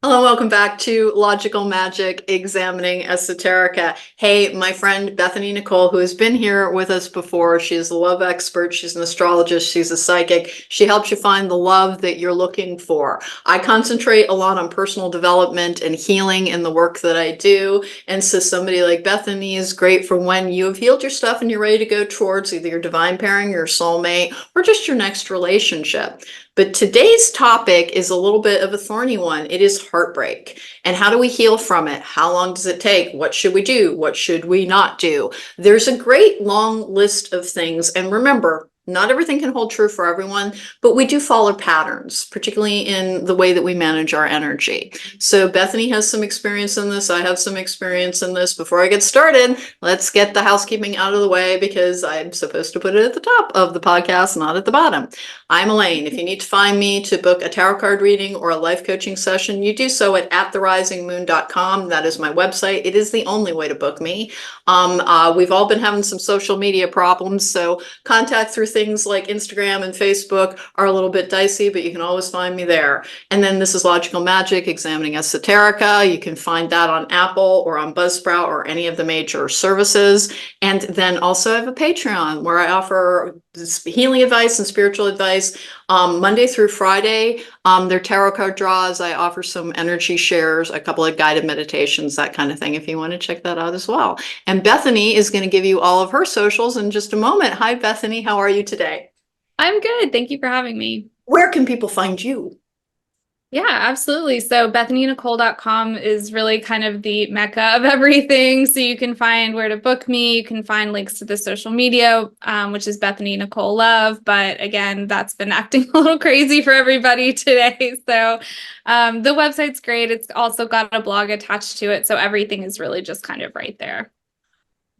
Hello, welcome back to Logical Magic Examining Esoterica. Hey, my friend Bethany Nicole, who has been here with us before, she's a love expert, she's an astrologist, she's a psychic. She helps you find the love that you're looking for. I concentrate a lot on personal development and healing in the work that I do. And so somebody like Bethany is great for when you have healed your stuff and you're ready to go towards either your divine pairing, your soulmate, or just your next relationship. But today's topic is a little bit of a thorny one. It is heartbreak. And how do we heal from it? How long does it take? What should we do? What should we not do? There's a great long list of things. And remember, not everything can hold true for everyone, but we do follow patterns, particularly in the way that we manage our energy. So Bethany has some experience in this. I have some experience in this. Before I get started, let's get the housekeeping out of the way because I'm supposed to put it at the top of the podcast, not at the bottom. I'm Alane. If you need to find me to book a tarot card reading or a life coaching session, you do so at therisingmoon.com. That is my website. It is the only way to book me. We've all been having some social media problems, so contact through things like Instagram and Facebook are a little bit dicey, but you can always find me there. And then this is Logical Magic Examining Esoterica. You can find that on Apple or on Buzzsprout or any of the major services. And then also I have a Patreon where I offer healing advice and spiritual advice Monday through Friday. They're tarot card draws. I offer some energy shares, a couple of guided meditations, that kind of thing, if you want to check that out as well. And Bethany is going to give you all of her socials in just a moment. Hi, Bethany. How are you today? I'm good. Thank you for having me. Where can people find you? Yeah, absolutely. So BethanyNicole.com is really kind of the mecca of everything. So you can find where to book me. You can find links to the social media, which is Bethany Nicole Love. But again, that's been acting a little crazy for everybody today. So the website's great. It's also got a blog attached to it. So everything is really just kind of right there.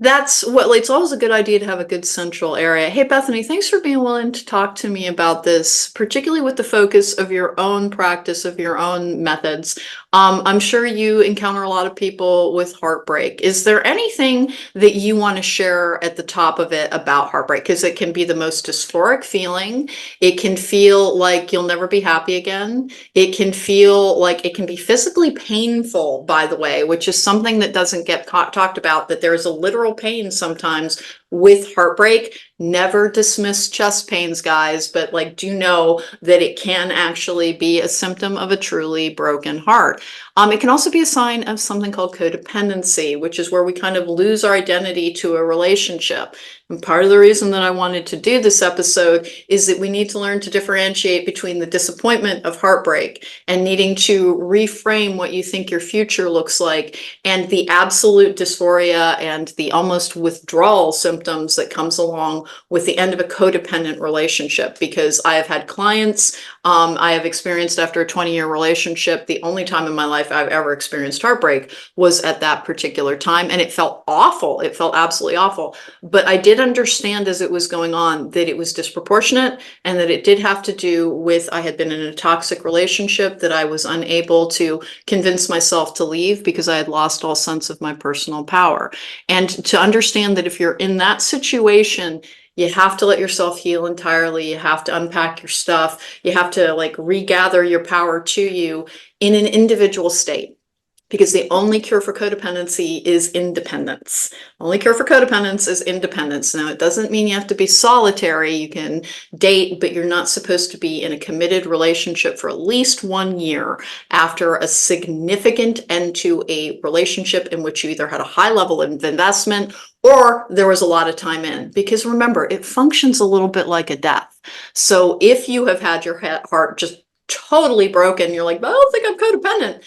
That's what, like, it's always a good idea to have a good central area. Hey, Bethany, thanks for being willing to talk to me about this, particularly with the focus of your own practice, of your own methods. I'm sure you encounter a lot of people with heartbreak. Is there anything that you want to share at the top of it about heartbreak? Because it can be the most dysphoric feeling. It can feel like you'll never be happy again. It can feel like it can be physically painful, by the way, which is something that doesn't get talked about, that there's a literal pain sometimes with heartbreak. Never dismiss chest pains, guys, but like, do know that it can actually be a symptom of a truly broken heart. It can also be a sign of something called codependency, which is where we kind of lose our identity to a relationship. And part of the reason that I wanted to do this episode is that we need to learn to differentiate between the disappointment of heartbreak and needing to reframe what you think your future looks like, and the absolute dysphoria and the almost withdrawal symptoms that comes along with the end of a codependent relationship. Because I have had clients, I have experienced after a 20-year relationship, the only time in my life I've ever experienced heartbreak was at that particular time. And it felt awful. It felt absolutely awful. But I did understand as it was going on that it was disproportionate and that it did have to do with, I had been in a toxic relationship that I was unable to convince myself to leave because I had lost all sense of my personal power. And to understand that if you're in that situation, you have to let yourself heal entirely. You have to unpack your stuff. You have to like regather your power to you in an individual state. Because the only cure for codependency is independence. Only cure for codependence is independence. Now, it doesn't mean you have to be solitary. You can date, but you're not supposed to be in a committed relationship for at least 1 year after a significant end to a relationship in which you either had a high level of investment or there was a lot of time in. Because remember, it functions a little bit like a death. So if you have had your heart just totally broken, you're like, I don't think I'm codependent.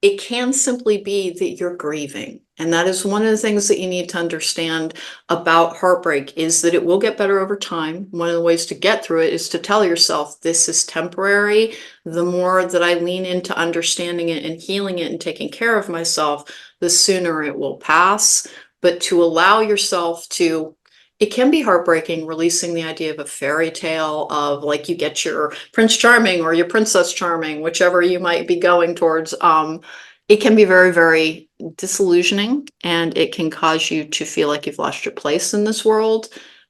It can simply be that you're grieving. And that is one of the things that you need to understand about heartbreak, is that it will get better over time. One of the ways to get through it is to tell yourself this is temporary. The more that I lean into understanding it and healing it and taking care of myself, the sooner it will pass. But to allow yourself to, it can be heartbreaking releasing the idea of a fairy tale of like you get your Prince Charming or your Princess Charming, whichever you might be going towards. It can be very, very disillusioning, and it can cause you to feel like you've lost your place in this world.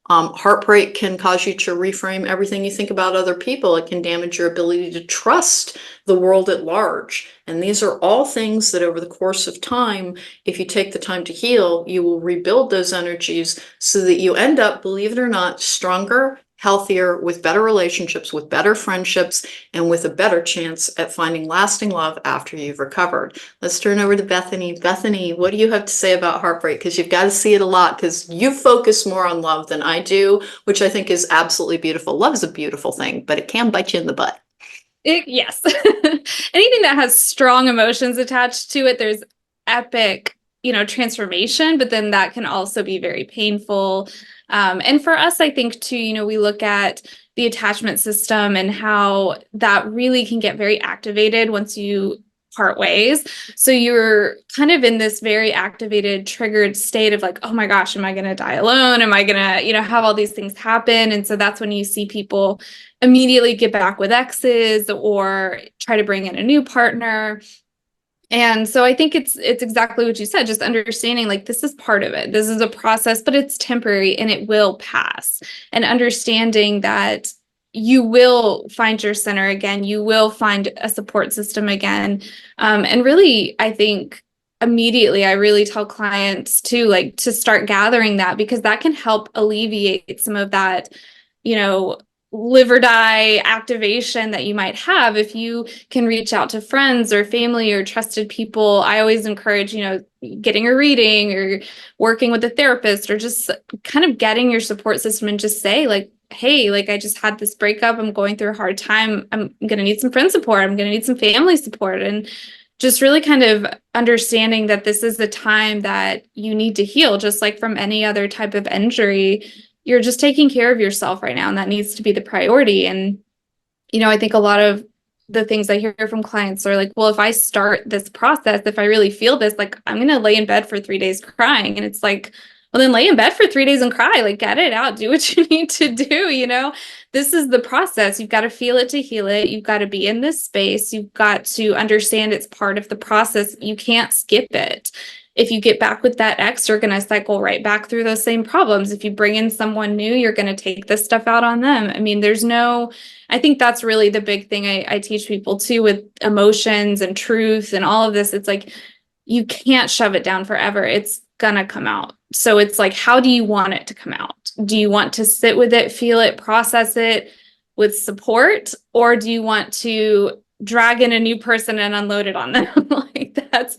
Heartbreak can cause you to reframe everything you think about other people. It can damage your ability to trust the world at large. And these are all things that over the course of time, if you take the time to heal, you will rebuild those energies so that you end up, believe it or not, stronger, healthier, with better relationships, with better friendships, and with a better chance at finding lasting love after you've recovered. Let's turn over to Bethany. Bethany, what do you have to say about heartbreak? Because you've got to see it a lot, because you focus more on love than I do, which I think is absolutely beautiful. Love is a beautiful thing, but it can bite you in the butt. Yes. Anything that has strong emotions attached to it, there's epic, transformation, but then that can also be very painful. And for us, I think too, we look at the attachment system and how that really can get very activated once you part ways. So you're kind of in this very activated, triggered state of like, oh my gosh, am I going to die alone? Am I going to, have all these things happen? And so that's when you see people immediately get back with exes or try to bring in a new partner. And so I think it's exactly what you said, just understanding like this is part of it. This is a process, but it's temporary and it will pass. And understanding that you will find your center again, you will find a support system again. And really, I think immediately I really tell clients to like to start gathering that, because that can help alleviate some of that, live or die activation that you might have if you can reach out to friends or family or trusted people. I always encourage, getting a reading or working with a therapist or just kind of getting your support system and just say like, hey, like I just had this breakup. I'm going through a hard time. I'm going to need some friend support. I'm going to need some family support. And just really kind of understanding that this is the time that you need to heal, just like from any other type of injury. You're just taking care of yourself right now, and that needs to be the priority. And, I think a lot of the things I hear from clients are like, well, if I start this process, if I really feel this, like I'm going to lay in bed for 3 days crying. And it's like, well, then lay in bed for 3 days and cry, like get it out, do what you need to do. This is the process. You've got to feel it to heal it. You've got to be in this space. You've got to understand it's part of the process. You can't skip it. If you get back with that ex, you're going to cycle right back through those same problems. If you bring in someone new, you're going to take this stuff out on them. I mean, I think that's really the big thing I teach people too with emotions and truth and all of this. It's like, you can't shove it down forever. It's going to come out. So it's like, how do you want it to come out? Do you want to sit with it, feel it, process it with support? Or do you want to drag in a new person and unload it on them? Like that's,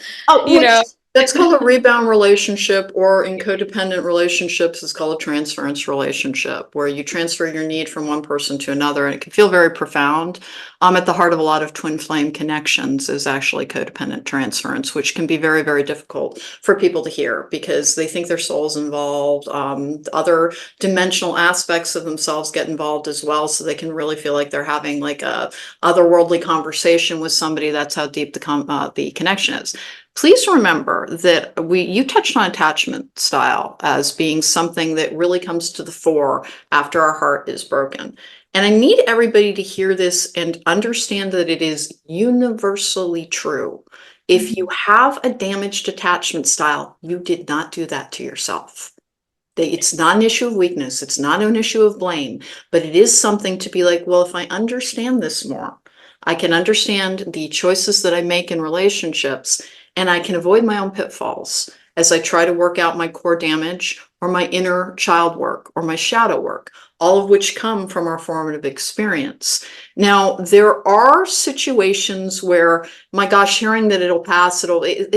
That's called a rebound relationship, or in codependent relationships, it's called a transference relationship, where you transfer your need from one person to another, and it can feel very profound. At the heart of a lot of twin flame connections is actually codependent transference, which can be very, very difficult for people to hear because they think their soul's involved. Other dimensional aspects of themselves get involved as well, so they can really feel like they're having like a otherworldly conversation with somebody. That's how deep the connection is. Please remember that you touched on attachment style as being something that really comes to the fore after our heart is broken. And I need everybody to hear this and understand that it is universally true. If you have a damaged attachment style, you did not do that to yourself. It's not an issue of weakness. It's not an issue of blame, but it is something to be like, well, if I understand this more, I can understand the choices that I make in relationships, and I can avoid my own pitfalls as I try to work out my core damage or my inner child work or my shadow work, all of which come from our formative experience. Now, there are situations where, my gosh, hearing that it'll pass, it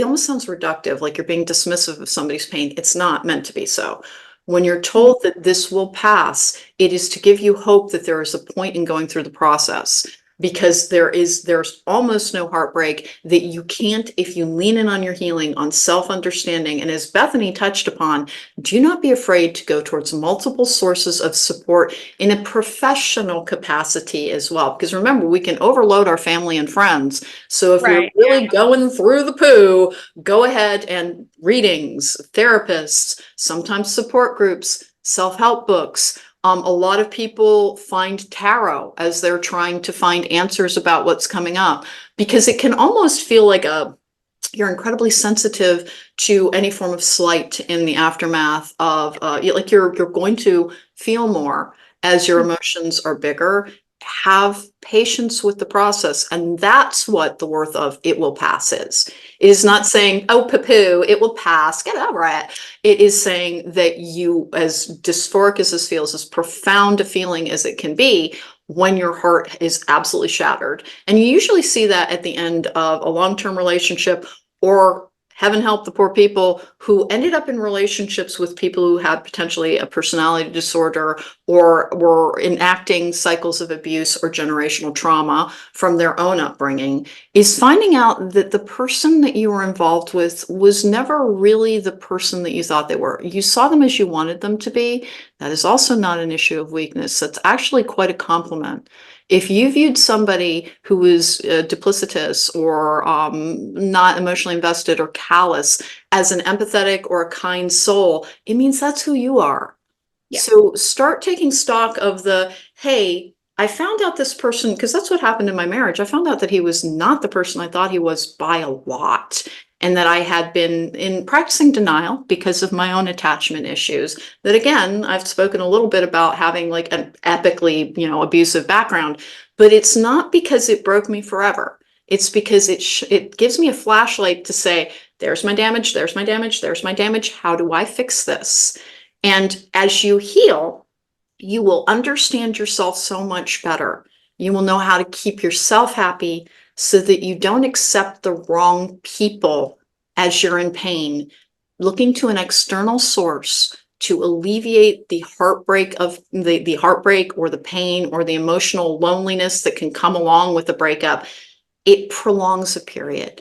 almost sounds reductive, like you're being dismissive of somebody's pain. It's not meant to be so. When you're told that this will pass, it is to give you hope that there is a point in going through the process. Because there's almost no heartbreak that you can't, if you lean in on your healing, on self-understanding. And as Bethany touched upon, do not be afraid to go towards multiple sources of support in a professional capacity as well. Because remember, we can overload our family and friends. So if you're really going through the poo, go ahead and readings, therapists, sometimes support groups, self-help books. A lot of people find tarot as they're trying to find answers about what's coming up, because it can almost feel like you're incredibly sensitive to any form of slight in the aftermath of like you're going to feel more as your emotions are bigger. Have patience with the process, and that's what the worth of "it will pass" is. It is not saying, oh, poo-poo, it will pass, get over it. It is saying that you, as dysphoric as this feels, as profound a feeling as it can be, when your heart is absolutely shattered. And you usually see that at the end of a long-term relationship, or heaven help the poor people who ended up in relationships with people who had potentially a personality disorder or were enacting cycles of abuse or generational trauma from their own upbringing, is finding out that the person that you were involved with was never really the person that you thought they were. You saw them as you wanted them to be. That is also not an issue of weakness. That's actually quite a compliment. If you viewed somebody who was duplicitous or not emotionally invested or callous as an empathetic or a kind soul, it means that's who you are. Yeah. So start taking stock of the, hey, I found out this person, because that's what happened in my marriage. I found out that he was not the person I thought he was by a lot. And that I had been in practicing denial because of my own attachment issues. That again, I've spoken a little bit about having like an epically, abusive background, but it's not because it broke me forever. It's because it gives me a flashlight to say, there's my damage, there's my damage, there's my damage. How do I fix this? And as you heal, you will understand yourself so much better. You will know how to keep yourself happy so that you don't accept the wrong people as you're in pain, looking to an external source to alleviate the heartbreak of the heartbreak or the pain or the emotional loneliness that can come along with the breakup. It prolongs a period.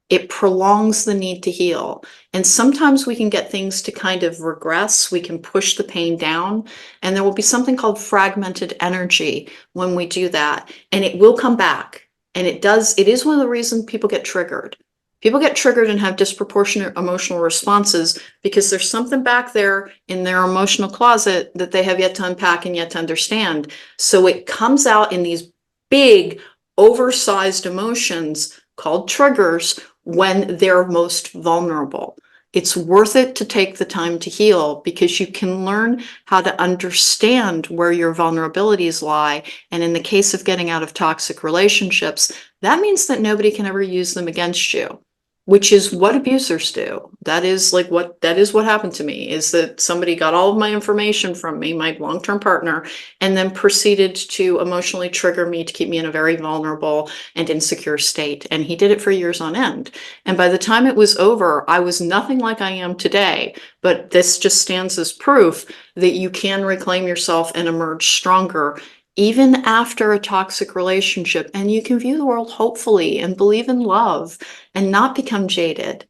It prolongs the need to heal. And sometimes we can get things to kind of regress. We can push the pain down, and there will be something called fragmented energy when we do that. And it will come back. And it is one of the reasons people get triggered. People get triggered and have disproportionate emotional responses because there's something back there in their emotional closet that they have yet to unpack and yet to understand. So it comes out in these big, oversized emotions called triggers when they're most vulnerable. It's worth it to take the time to heal because you can learn how to understand where your vulnerabilities lie. And in the case of getting out of toxic relationships, that means that nobody can ever use them against you, which is what abusers do. That is what happened to me, is that somebody got all of my information from me, my long-term partner, and then proceeded to emotionally trigger me to keep me in a very vulnerable and insecure state. And he did it for years on end. And by the time it was over, I was nothing like I am today. But this just stands as proof that you can reclaim yourself and emerge stronger even after a toxic relationship, and you can view the world hopefully and believe in love and not become jaded.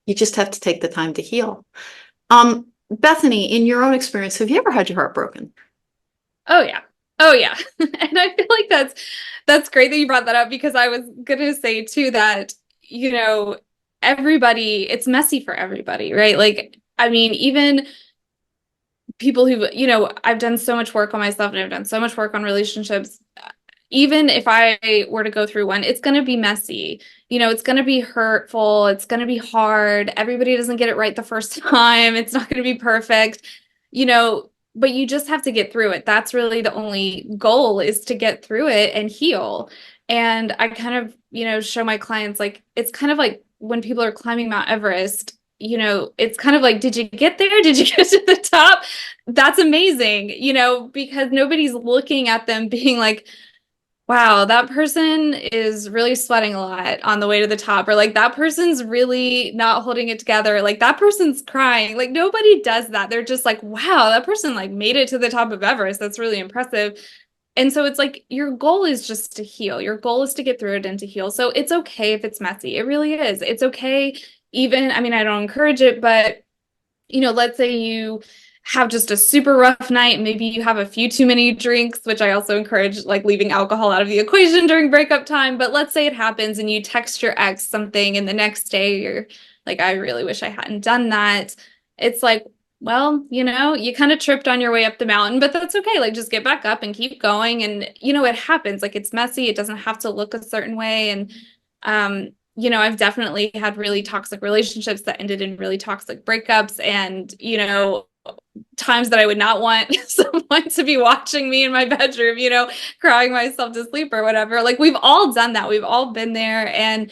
You just have to take the time to heal. Bethany, in your own experience, have you ever had your heart broken? Oh yeah. Oh yeah. And I feel like that's great that you brought that up because I was gonna say too that, everybody, it's messy for everybody, right? Like, I mean, even people who, I've done so much work on myself and I've done so much work on relationships. Even if I were to go through one, it's going to be messy. It's going to be hurtful. It's going to be hard. Everybody doesn't get it right the first time. It's not going to be perfect, but you just have to get through it. That's really the only goal, is to get through it and heal. And I kind of, show my clients, like, it's kind of like when people are climbing Mount Everest, it's kind of like, did you get there? Did you get to the top? That's amazing, because nobody's looking at them being like, wow, that person is really sweating a lot on the way to the top, or like that person's really not holding it together, like that person's crying. Like nobody does that. They're just like, wow, that person like made it to the top of Everest. That's really impressive. And so it's like your goal is just to heal. Your goal is to get through it and to heal. So it's okay if it's messy. It really is. It's okay. Even, I mean, I don't encourage it, but let's say you have just a super rough night. Maybe you have a few too many drinks, which I also encourage, like leaving alcohol out of the equation during breakup time. But let's say it happens and you text your ex something and the next day you're like, I really wish I hadn't done that. It's like, well, you kind of tripped on your way up the mountain, but that's okay. Like just get back up and keep going. And, it happens. Like it's messy. It doesn't have to look a certain way. And, I've definitely had really toxic relationships that ended in really toxic breakups, and, times that I would not want someone to be watching me in my bedroom, crying myself to sleep or whatever. Like, we've all done that. We've all been there. And,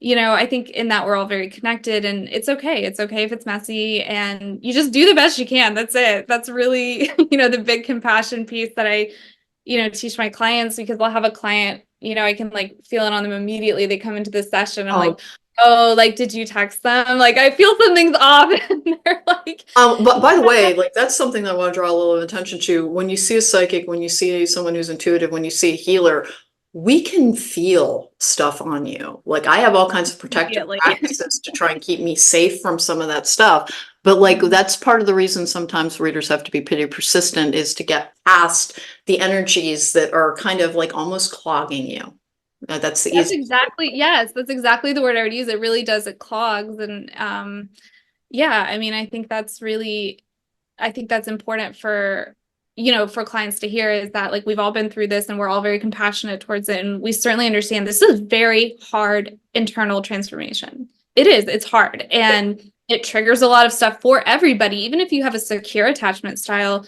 I think in that we're all very connected, and it's okay. It's okay if it's messy, and you just do the best you can. That's it. That's really, the big compassion piece that I, teach my clients, because I'll have a client, I can like feel it on them immediately. They come into the session. I'm Oh, like, oh, like, did you text them? Like, I feel something's off. And they're like, but by the way, like that's something that I want to draw a little attention to. When you see a psychic, when you see someone who's intuitive, when you see a healer, we can feel stuff on you. Like I have all kinds of protective immediately. practices to try and keep me safe from some of that stuff. But like that's part of the reason sometimes readers have to be pretty persistent, is to get past the energies that are kind of like almost clogging you. That's the That's easy. exactly, yes, that's exactly the word I would use. It really does, it clogs. And yeah, I mean, I think that's important for, for clients to hear, is that like we've all been through this and we're all very compassionate towards it. And we certainly understand this is very hard internal transformation. It is, it's hard. And it triggers a lot of stuff for everybody. Even if you have a secure attachment style,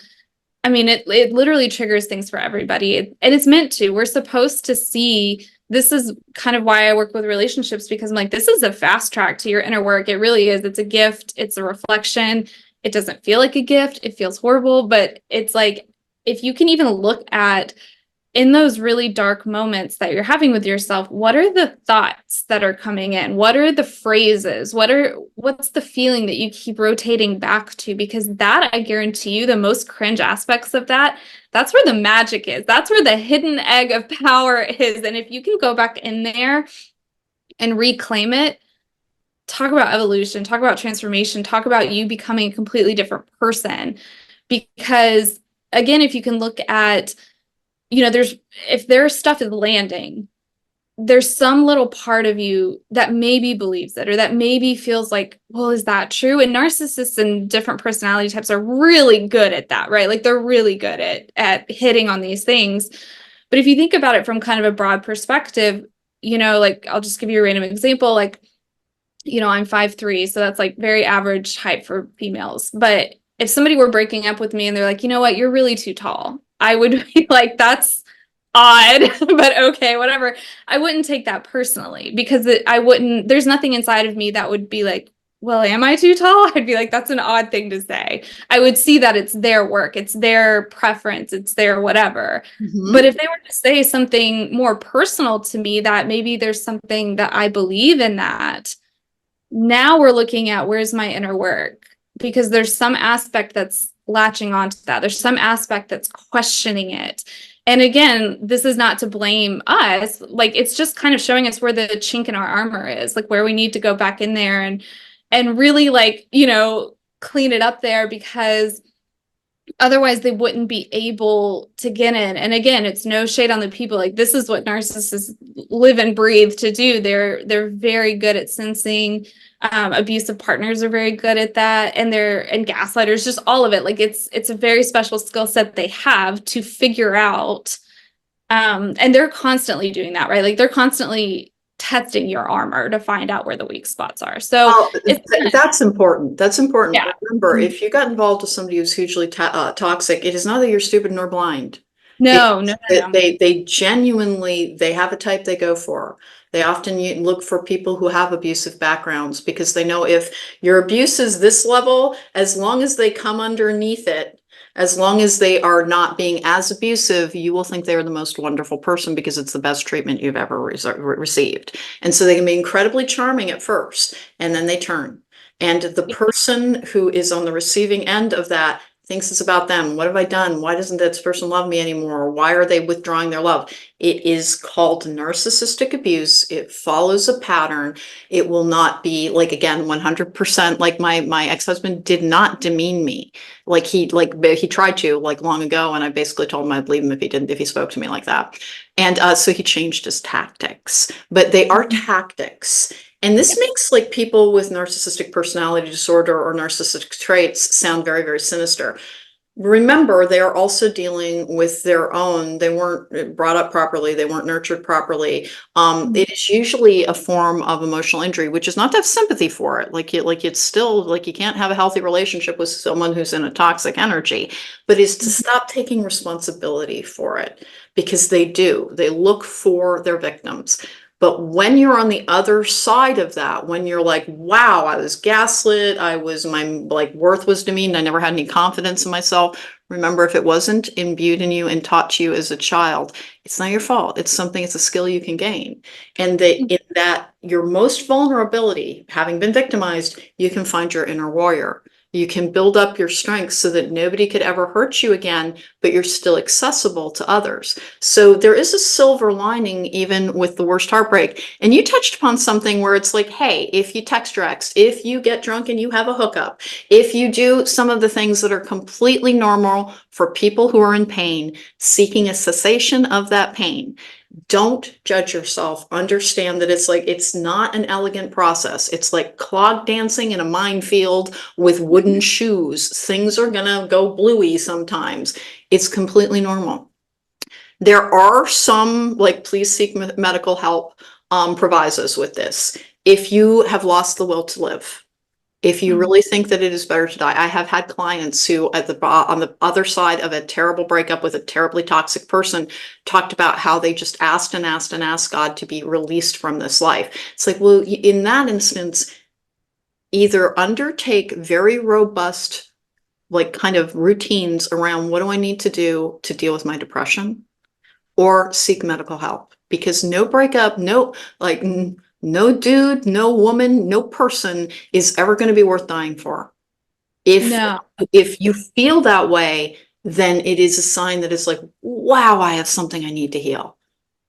I mean, it literally triggers things for everybody. And it's meant to. We're supposed to see. This is kind of why I work with relationships, because I'm like, this is a fast track to your inner work. It really is. It's a gift. It's a reflection. It doesn't feel like a gift. It feels horrible, but it's like, if you can even look at, in those really dark moments that you're having with yourself, what are the thoughts that are coming in? What are the phrases? What's the feeling that you keep rotating back to? Because that, I guarantee you, the most cringe aspects of that, that's where the magic is. That's where the hidden egg of power is. And if you can go back in there and reclaim it, talk about evolution, talk about transformation, talk about you becoming a completely different person. Because again, if you can look at, if their stuff is landing, there's some little part of you that maybe believes it, or that maybe feels like, well, is that true? And narcissists and different personality types are really good at that, right? Like they're really good at hitting on these things. But if you think about it from kind of a broad perspective, like I'll just give you a random example. Like, I'm 5'3", so that's like very average height for females. But if somebody were breaking up with me and they're like, you know what, you're really too tall, I would be like, that's odd, but okay, whatever. I wouldn't take that personally, because there's nothing inside of me that would be like, well, am I too tall? I'd be like, that's an odd thing to say. I would see that it's their work, it's their preference, it's their whatever. But if they were to say something more personal to me, that maybe there's something that I believe in, that now we're looking at, where's my inner work? Because there's some aspect that's latching onto that. There's some aspect that's questioning it. And again, this is not to blame us. Like, it's just kind of showing us where the chink in our armor is, like where we need to go back in there and really, like, clean it up there, because otherwise they wouldn't be able to get in. And again, it's no shade on the people. Like, this is what narcissists live and breathe to do. They're very good at sensing. Abusive partners are very good at that, and gaslighters, just all of it. Like, it's a very special skill set they have to figure out. And they're constantly doing that, right? Like, they're constantly testing your armor to find out where the weak spots are. So That's important. That's important. yeah. Remember, if you got involved with somebody who's hugely toxic, it is not that you're stupid nor blind. No, no, no, no. They genuinely, they have a type they go for. They often look for people who have abusive backgrounds, because they know if your abuse is this level, as long as they come underneath it, as long as they are not being as abusive, you will think they're the most wonderful person, because it's the best treatment you've ever received. And so they can be incredibly charming at first, and then they turn. And the person who is on the receiving end of that thinks it's about them. What have I done? Why doesn't this person love me anymore? Why are they withdrawing their love? It is called narcissistic abuse. It follows a pattern. It will not be, like, again, 100%. Like my ex-husband did not demean me. He tried to, like, long ago, and I basically told him I'd leave him if he spoke to me like that. And so he changed his tactics. But they are tactics. And this makes, like, people with narcissistic personality disorder or narcissistic traits sound very, very sinister. remember, they are also dealing with their own, they weren't brought up properly, they weren't nurtured properly. It is usually a form of emotional injury, which is not to have sympathy for it. Like it's still like you can't have a healthy relationship with someone who's in a toxic energy, but is to stop taking responsibility for it, because they do. They look for their victims. But when you're on the other side of that, when you're like, wow, I was gaslit, my like worth was demeaned, I never had any confidence in myself. Remember, if it wasn't imbued in you and taught to you as a child, it's not your fault. It's a skill you can gain. And that in that your most vulnerability, having been victimized, you can find your inner warrior. You can build up your strength so that nobody could ever hurt you again, but you're still accessible to others. So there is a silver lining even with the worst heartbreak. And you touched upon something where it's like, hey, if you text your ex, if you get drunk and you have a hookup, if you do some of the things that are completely normal for people who are in pain, seeking a cessation of that pain, don't judge yourself. Understand that it's not an elegant process. It's like clog dancing in a minefield with wooden shoes. Things are gonna go bluey sometimes. It's completely normal. There are some, like, please seek medical help provisos with this. If you have lost the will to live, if you really think that it is better to die. I have had clients who on the other side of a terrible breakup with a terribly toxic person talked about how they just asked and asked and asked God to be released from this life. It's like, well, in that instance, either undertake very robust, like, kind of routines around what do I need to do to deal with my depression, or seek medical help, because no breakup, no dude, no woman, no person is ever going to be worth dying for. If No, if you feel that way, then it is a sign that it's like, wow, I have something I need to heal.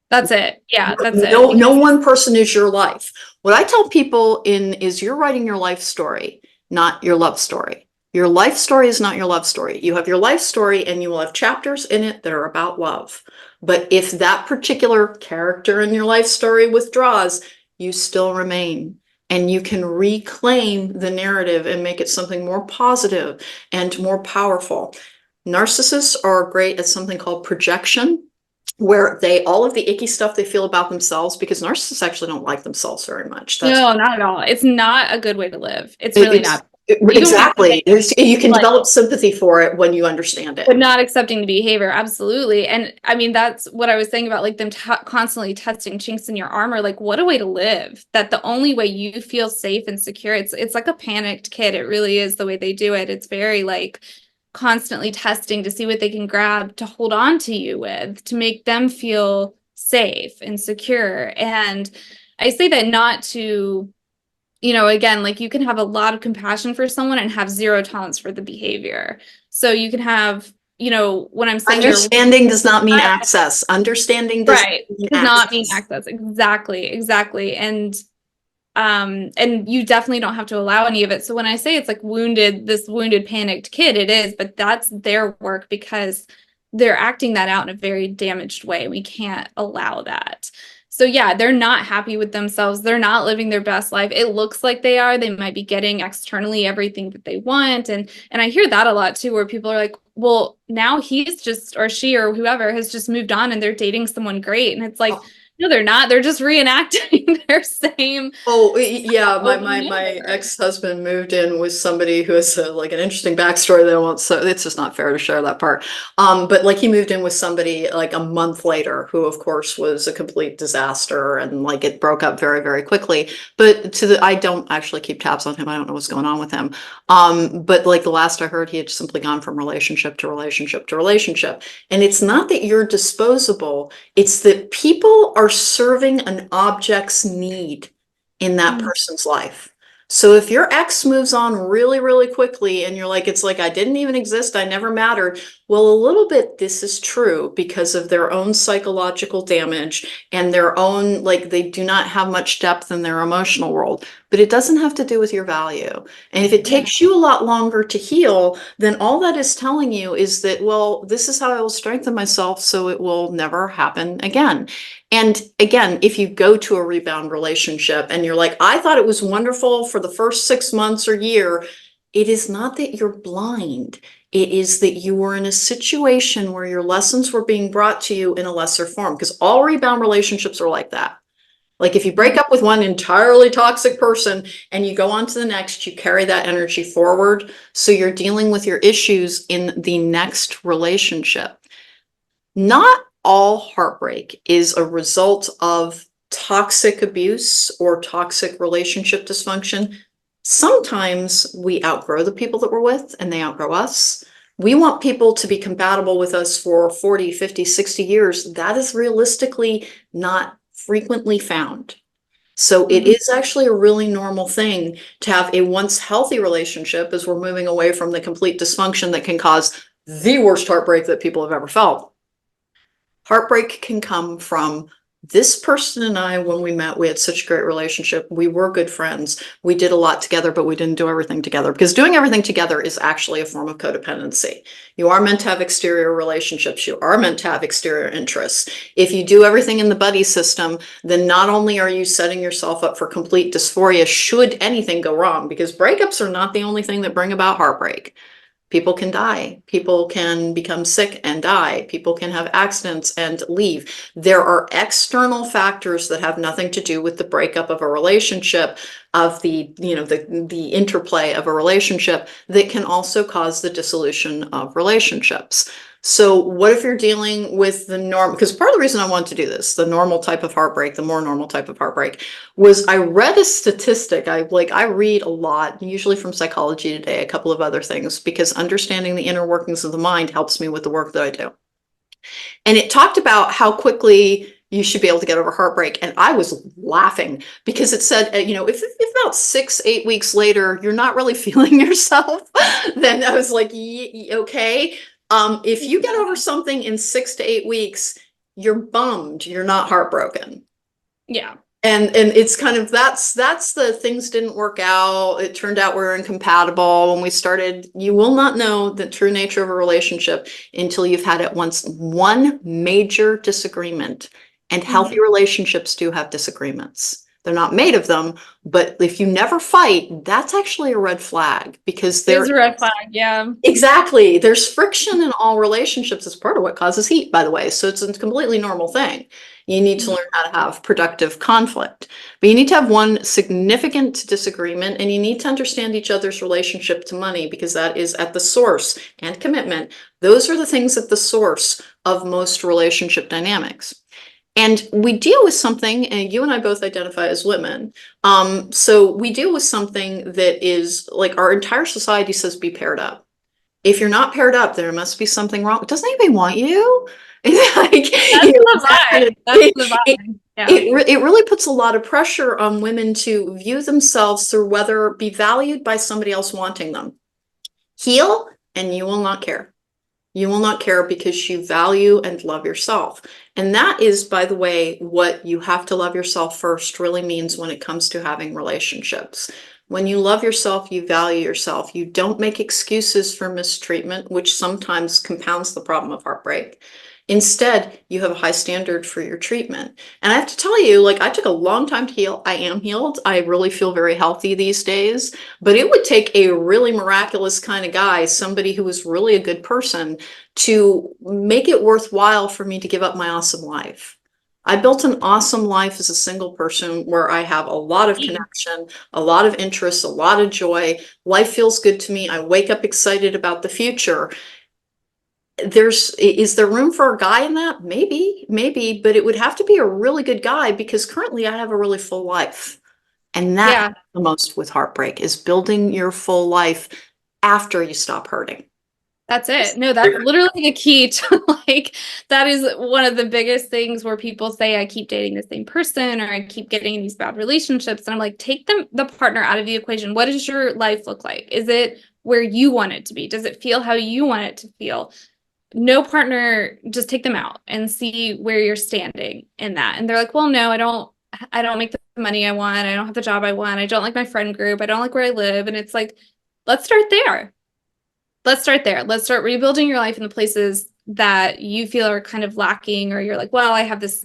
that's it. Yeah, that's it. No Because one person is your life. What I tell people is you're writing your life story, not your love story. Your life story is not your love story. You have your life story and you will have chapters in it that are about love. But if that particular character in your life story withdraws, you still remain. And you can reclaim the narrative and make it something more positive and more powerful. Narcissists are great at something called projection, where all of the icky stuff they feel about themselves, because narcissists actually don't like themselves very much. no, not at all. It's not a good way to live. It's really It's not. Even when you say exactly. You can like develop sympathy for it when you understand but it. not accepting the behavior, absolutely. And I mean, that's what I was saying about like them constantly testing chinks in your armor. Like, what a way to live! That the only way you feel safe and secure, it's like a panicked kid. It really is the way they do it. It's very like constantly testing to see what they can grab to hold on to you with, to make them feel safe and secure. And I say that not to, again, like you can have a lot of compassion for someone and have zero tolerance for the behavior. So you can have, when I'm saying they're Understanding does not mean access. Understanding does right, not mean does not mean access. access. Exactly, exactly. And you definitely don't have to allow any of it. So when I say it's like this wounded, panicked kid, it is, but that's their work because they're acting that out in a very damaged way. We can't allow that. So yeah, they're not happy with themselves. They're not living their best life. It looks like they are. They might be getting externally everything that they want. And I hear that a lot too, where people are like, well, now he's just, or she or whoever has just moved on and they're dating someone great. And it's like, no, they're not. They're just reenacting their same Oh, yeah, over and my over. ex-husband moved in with somebody who has like an interesting backstory that I won't, so it's just not fair to share that part. But like he moved in with somebody like a month later, who of course was a complete disaster, and like it broke up very, very quickly. But I don't actually keep tabs on him. I don't know what's going on with him. But like the last I heard, he had simply gone from relationship to relationship to relationship. And it's not that you're disposable, it's that people are serving an object's need in that Mm. person's life. So if your ex moves on really, really quickly and you're like, it's like, I didn't even exist, I never mattered. Well, a little bit, this is true because of their own psychological damage and their own, like, they do not have much depth in their emotional world, but it doesn't have to do with your value. And if it Yeah. takes you a lot longer to heal, then all that is telling you is that, well, this is how I will strengthen myself so it will never happen again. And again, if you go to a rebound relationship and you're like, I thought it was wonderful for the first 6 months or year, it is not that you're blind. It is that you were in a situation where your lessons were being brought to you in a lesser form, because all rebound relationships are like that. Like if you break up with one entirely toxic person and you go on to the next, you carry that energy forward. So you're dealing with your issues in the next relationship. Not all heartbreak is a result of toxic abuse or toxic relationship dysfunction. Sometimes we outgrow the people that we're with and they outgrow us. We want people to be compatible with us for 40, 50, 60 years. That is realistically not frequently found. So it is actually a really normal thing to have a once healthy relationship as we're moving away from the complete dysfunction that can cause the worst heartbreak that people have ever felt. Heartbreak can come from this person and I, when we met, we had such a great relationship. We were good friends. We did a lot together, but we didn't do everything together, because doing everything together is actually a form of codependency. You are meant to have exterior relationships. You are meant to have exterior interests. If you do everything in the buddy system, then not only are you setting yourself up for complete dysphoria should anything go wrong, because breakups are not the only thing that bring about heartbreak. People can die. People can become sick and die. People can have accidents and leave. There are external factors that have nothing to do with the breakup of a relationship, of the interplay of a relationship, that can also cause the dissolution of relationships. So what if you're dealing with the norm? Because part of the reason I wanted to do this, the normal type of heartbreak, the more normal type of heartbreak, was I read a statistic. I read a lot, usually from Psychology Today, a couple of other things, because understanding the inner workings of the mind helps me with the work that I do. And it talked about how quickly you should be able to get over heartbreak. And I was laughing because it said, if about 6, 8 weeks later, you're not really feeling yourself, then I was like, okay. If you get over something in 6 to 8 weeks, you're bummed. You're not heartbroken. Yeah. And it's kind of, that's the things didn't work out. It turned out we were incompatible when we started. You will not know the true nature of a relationship until you've had at once one major disagreement. And healthy relationships do have disagreements. They're not made of them, but if you never fight, that's actually a red flag, because There's a red flag. Yeah. exactly. There's friction in all relationships. It's part of what causes heat, by the way. So it's a completely normal thing. You need to learn how to have productive conflict, but you need to have one significant disagreement, and you need to understand each other's relationship to money, because that is at the source, and commitment. Those are the things at the source of most relationship dynamics. And we deal with something, and you and I both identify as women. So we deal with something that is like, our entire society says be paired up. If you're not paired up, there must be something wrong. Doesn't anybody want you? Like, That's the that kind vibe. of, That's the vibe. Yeah. it really puts a lot of pressure on women to view themselves through whether be valued by somebody else wanting them. Heal, and you will not care. You will not care, because you value and love yourself. And that is, by the way, what you have to love yourself first really means when it comes to having relationships. When you love yourself, you value yourself. You don't make excuses for mistreatment, which sometimes compounds the problem of heartbreak. Instead, you have a high standard for your treatment. And I have to tell you, like, I took a long time to heal. I am healed. I really feel very healthy these days. But it would take a really miraculous kind of guy, somebody who was really a good person, to make it worthwhile for me to give up my awesome life. I built an awesome life as a single person, where I have a lot of connection, a lot of interests, a lot of joy. Life feels good to me. I wake up excited about the future. Is there room for a guy in that? Maybe, but it would have to be a really good guy, because currently I have a really full life. And that Yeah. the most with heartbreak is building your full life after you stop hurting. That's it. No, that's literally the key to like, that is one of the biggest things where people say, I keep dating the same person, or I keep getting in these bad relationships. And I'm like, take the partner out of the equation. What does your life look like? Is it where you want it to be? Does it feel how you want it to feel? No partner, just take them out and see where you're standing in that. And they're like, well, no, I don't make the money I want. I don't have the job I want. I don't like my friend group. I don't like where I live. And it's like, let's start there. Let's start there. Let's start rebuilding your life in the places that you feel are kind of lacking, or you're like, well, I have this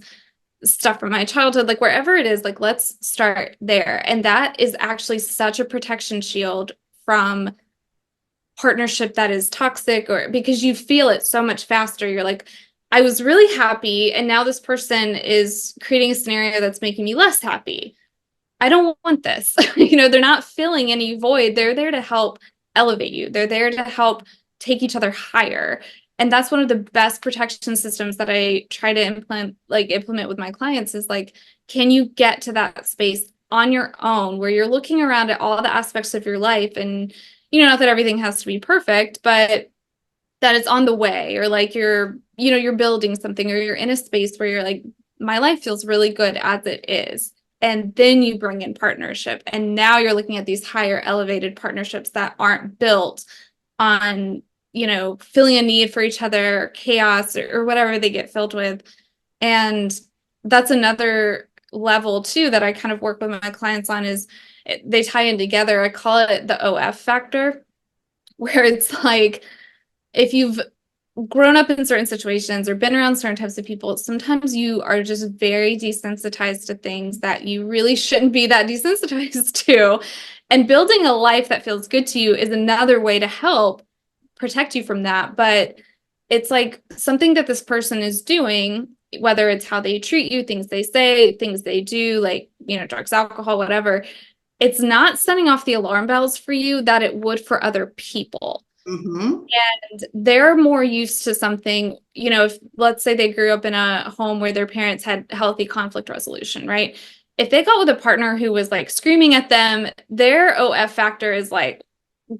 stuff from my childhood, like wherever it is, like, let's start there. And that is actually such a protection shield from partnership that is toxic, or because you feel it so much faster. You're like, I was really happy, and now this person is creating a scenario that's making me less happy. I don't want this. They're not filling any void. They're there to help elevate you. They're there to help take each other higher. And that's one of the best protection systems that I try to implement with my clients is like, can you get to that space on your own where you're looking around at all the aspects of your life, and not that everything has to be perfect, but that it's on the way, or like you're building something, or you're in a space where you're like, my life feels really good as it is. And then you bring in partnership. And now you're looking at these higher elevated partnerships that aren't built on, filling a need for each other, chaos, or whatever they get filled with. And that's another level too that I kind of work with my clients on, is they tie in together. I call it the OF factor, where it's like, if you've grown up in certain situations or been around certain types of people, sometimes you are just very desensitized to things that you really shouldn't be that desensitized to. And building a life that feels good to you is another way to help protect you from that. But it's like something that this person is doing, whether it's how they treat you, things they say, things they do, like, drugs, alcohol, whatever, it's not setting off the alarm bells for you that it would for other people. Mm-hmm. And they're more used to something, if let's say they grew up in a home where their parents had healthy conflict resolution, right? If they got with a partner who was like screaming at them, their OF factor is like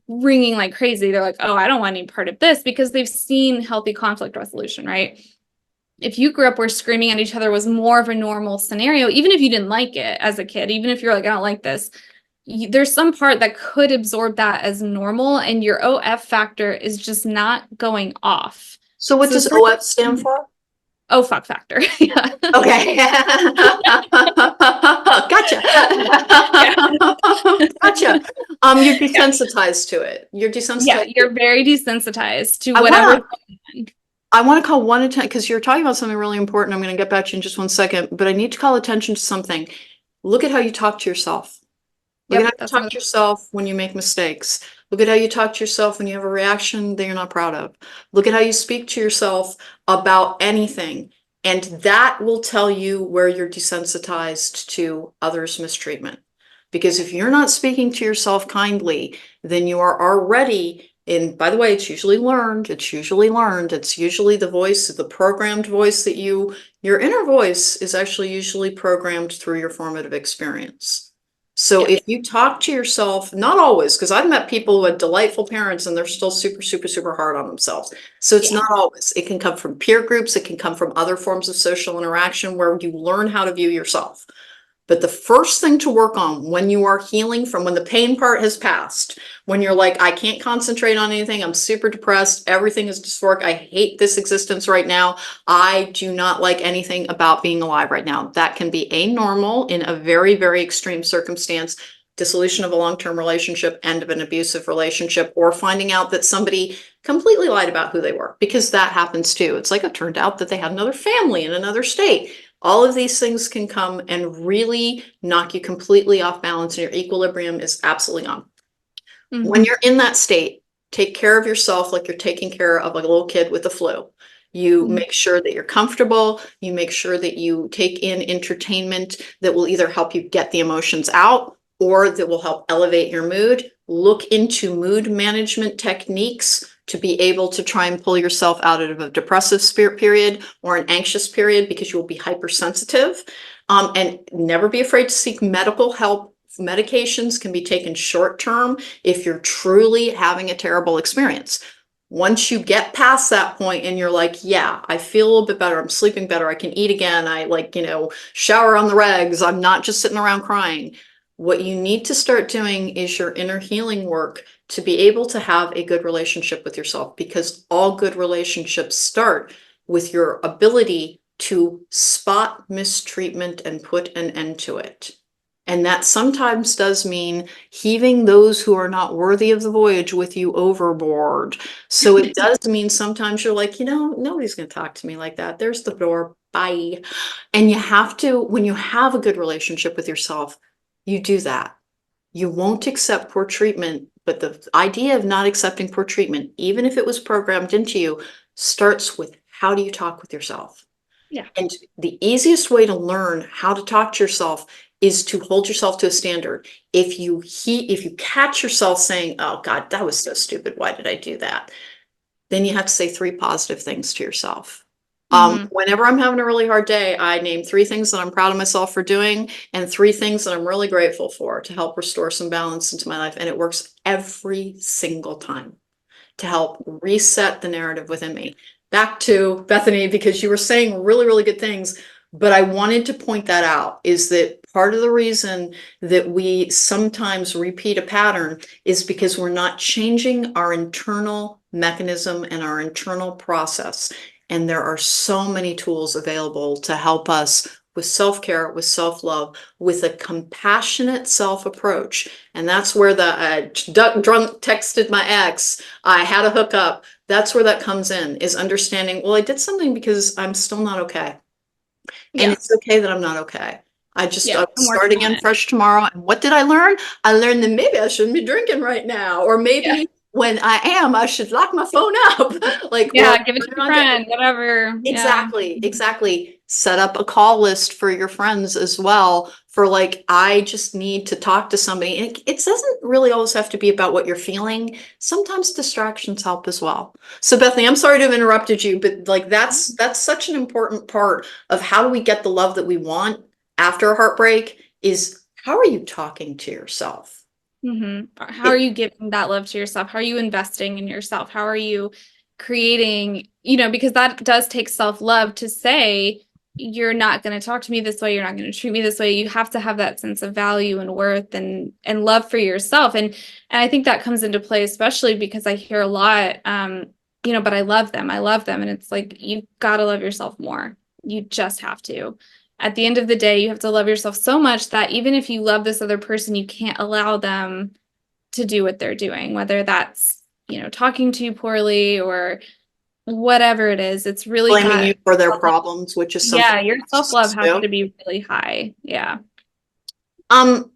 ringing like crazy. They're like, oh, I don't want any part of this, because they've seen healthy conflict resolution, right? If you grew up where screaming at each other was more of a normal scenario, even if you didn't like it as a kid, even if you're like, I don't like this, there's some part that could absorb that as normal, and your OF factor is just not going off. So what does OF stand for? Oh, fuck factor. Yeah. Okay. Gotcha. Gotcha. You're desensitized to it. You're Yeah, desensitized. you're very desensitized to I whatever. want to call one attention, because you're talking about something really important. I'm going to get back to you in just one second, but I need to call attention to something. Look at how you talk to yourself. Look at how you talk to yourself when you make mistakes. Look at how you talk to yourself when you have a reaction that you're not proud of. Look at how you speak to yourself about anything. And that will tell you where you're desensitized to others' mistreatment. Because if you're not speaking to yourself kindly, then you are already, and by the way, it's usually learned. It's usually the voice, the programmed voice that your inner voice is actually usually programmed through your formative experience. So if you talk to yourself, not always, because I've met people who had delightful parents and they're still super, super, super hard on themselves. So it's not always. It can come from peer groups. It can come from other forms of social interaction where you learn how to view yourself. But the first thing to work on when you are healing from when the pain part has passed, when you're like, I can't concentrate on anything, I'm super depressed, everything is dysphoric, I hate this existence right now, I do not like anything about being alive right now. That can be anormal in a very, very extreme circumstance, dissolution of a long-term relationship, end of an abusive relationship, or finding out that somebody completely lied about who they were, because that happens too. It's like it turned out that they had another family in another state. All of these things can come and really knock you completely off balance, and your equilibrium is absolutely gone. Mm-hmm. When you're in that state, take care of yourself like you're taking care of a little kid with the flu. You make sure that you're comfortable. You make sure that you take in entertainment that will either help you get the emotions out or that will help elevate your mood. Look into mood management techniques to be able to try and pull yourself out of a depressive spirit period or an anxious period, because you will be hypersensitive. And never be afraid to seek medical help. Medications can be taken short term if you're truly having a terrible experience. Once you get past that point and you're like, yeah, I feel a little bit better, I'm sleeping better, I can eat again, I shower on the regs, I'm not just sitting around crying. What you need to start doing is your inner healing work to be able to have a good relationship with yourself, because all good relationships start with your ability to spot mistreatment and put an end to it. And that sometimes does mean heaving those who are not worthy of the voyage with you overboard. So it does mean sometimes you're like, nobody's going to talk to me like that. There's the door. Bye. And you have to, when you have a good relationship with yourself, you do that. You won't accept poor treatment But the idea of not accepting poor treatment, even if it was programmed into you, starts with how do you talk with yourself? Yeah. And the easiest way to learn how to talk to yourself is to hold yourself to a standard. If you catch yourself saying, "Oh God, that was so stupid. Why did I do that?" Then you have to say three positive things to yourself. Hmm. Whenever I'm having a really hard day, I name three things that I'm proud of myself for doing and three things that I'm really grateful for to help restore some balance into my life. And it works every single time to help reset the narrative within me. Back to Bethany, because you were saying really, really good things, but I wanted to point that out is that part of the reason that we sometimes repeat a pattern is because we're not changing our internal mechanism and our internal process. And there are so many tools available to help us with self-care, with self-love, with a compassionate self-approach. And that's where the drunk texted my ex, I had a hookup. That's where that comes in, is understanding, well, I did something because I'm still not okay. And Yeah. it's okay that I'm not okay. I Yeah. was I'm working starting on in it. fresh tomorrow. And what did I learn? I learned that maybe I shouldn't be drinking right now. Or Yeah. maybe when I am, I should lock my phone up. Like, or Yeah. Give it to turn it a on to friend, whatever. Yeah. exactly, exactly. Set up a call list for your friends as well for like, I just need to talk to somebody. And it doesn't really always have to be about what you're feeling. Sometimes distractions help as well. So Bethany, I'm sorry to have interrupted you, but like that's such an important part of how do we get the love that we want after a heartbreak is how are you talking to yourself? Hmm. How are It you giving that love to yourself? How are you investing in yourself? How are you creating, because that does take self-love to say, you're not going to talk to me this way, you're not going to treat me this way. You have to have that sense of value and worth and love for yourself. And I think that comes into play, especially because I hear a lot, but I love them. I love them. And it's like, you've got to love yourself more. You just have to. At the end of the day, you have to love yourself so much that even if you love this other person, you can't allow them to do what they're doing, whether that's, talking to you poorly or whatever it is. It's really blaming you got, for their problems, which is something yeah, your self-love narcissists has do. to be really high. Yeah. Um,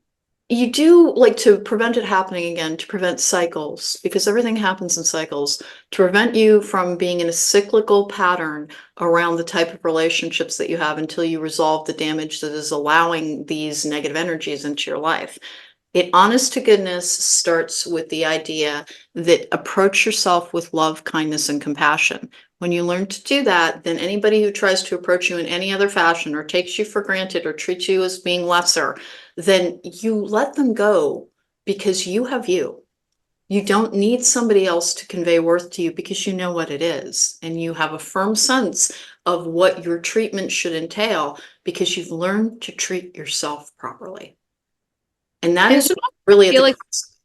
you do like to prevent it happening again, to prevent cycles, because everything happens in cycles, to prevent you from being in a cyclical pattern around the type of relationships that you have until you resolve the damage that is allowing these negative energies into your life. It honest to goodness starts with the idea that approach yourself with love, kindness, and compassion. When you learn to do that, then anybody who tries to approach you in any other fashion or takes you for granted or treats you as being lesser, then you let them go because you have you. You don't need somebody else to convey worth to you because you know what it is. And you have a firm sense of what your treatment should entail because you've learned to treat yourself properly. And that And is sometimes really I at feel the like, crux.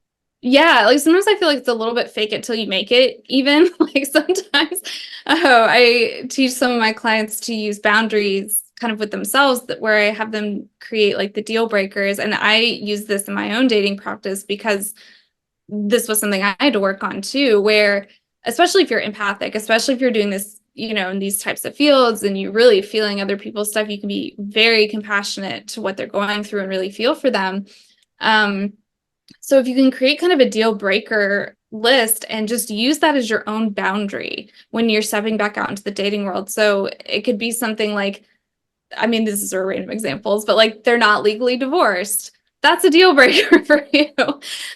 yeah, like sometimes I feel like it's a little bit fake it till you make it, even. Like sometimes, I teach some of my clients to use boundaries kind of with themselves that where I have them create like the deal breakers. And I use this in my own dating practice because this was something I had to work on too, where especially if you're empathic, especially if you're doing this, in these types of fields and you're really feeling other people's stuff, you can be very compassionate to what they're going through and really feel for them. Um, so if you can create kind of a deal breaker list and just use that as your own boundary when you're stepping back out into the dating world. So it could be something like, I mean, this is random examples, but like they're not legally divorced. That's a deal breaker for you.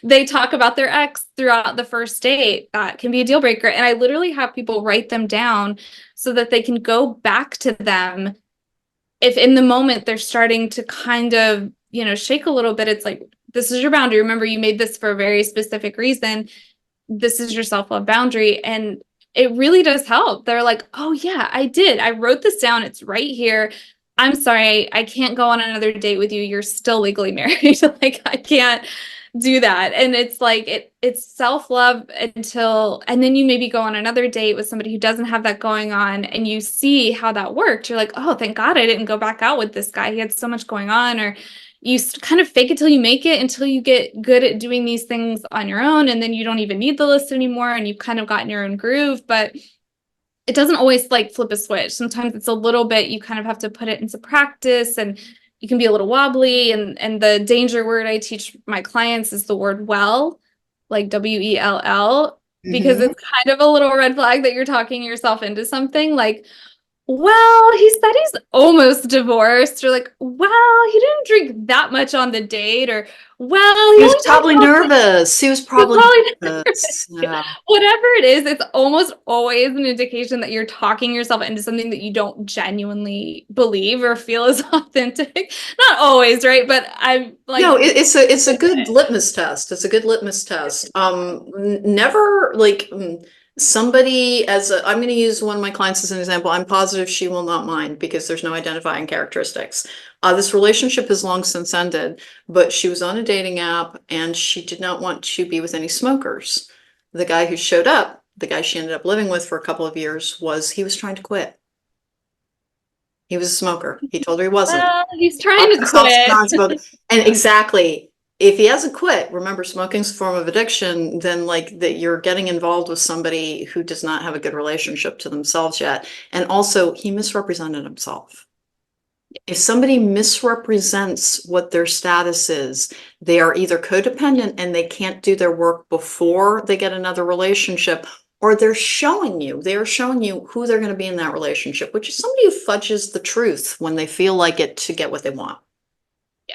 They talk about their ex throughout the first date. That can be a deal breaker. And I literally have people write them down so that they can go back to them if in the moment they're starting to kind of, shake a little bit. It's like, this is your boundary. Remember, you made this for a very specific reason. This is your self-love boundary. And it really does help. They're like, oh yeah, I did. I wrote this down. It's right here. I'm sorry, I can't go on another date with you. You're still legally married. Like I can't do that. And it's like it's self-love and then you maybe go on another date with somebody who doesn't have that going on and you see how that worked. You're like, oh, thank God I didn't go back out with this guy. He had so much going on. Or you kind of fake it till you make it until you get good at doing these things on your own. And then you don't even need the list anymore and you've kind of gotten your own groove. But it doesn't always like flip a switch. Sometimes it's a little bit, you kind of have to put it into practice and you can be a little wobbly. And the danger word I teach my clients is the word well. like WELL, because Mhm. it's kind of a little red flag that you're talking yourself into something. Like, well, he said he's almost divorced, or like, well, he didn't drink that much on the date, or well, He he was only talked probably about nervous. He was It's probably probably nervous. Yeah. whatever it is, it's almost always an indication that you're talking yourself into something that you don't genuinely believe or feel is authentic. Not always, right? But I'm No, like, it's a good litmus test. It's a good litmus test. Never like somebody I'm going to use one of my clients as an example. I'm positive she will not mind because there's no identifying characteristics. This relationship has long since ended, but she was on a dating app and she did not want to be with any smokers. The guy who showed up, the guy she ended up living with for a couple of years, he was trying to quit. He was a smoker. He told her he wasn't. well, he's trying Stop, to stop, quit. stop smoking. And exactly, if he hasn't quit, remember smoking's a form of addiction, then like that you're getting involved with somebody who does not have a good relationship to themselves yet. And also he misrepresented himself. If somebody misrepresents what their status is, they are either codependent and they can't do their work before they get another relationship, or they are showing you who they're going to be in that relationship, which is somebody who fudges the truth when they feel like it to get what they want. Yeah.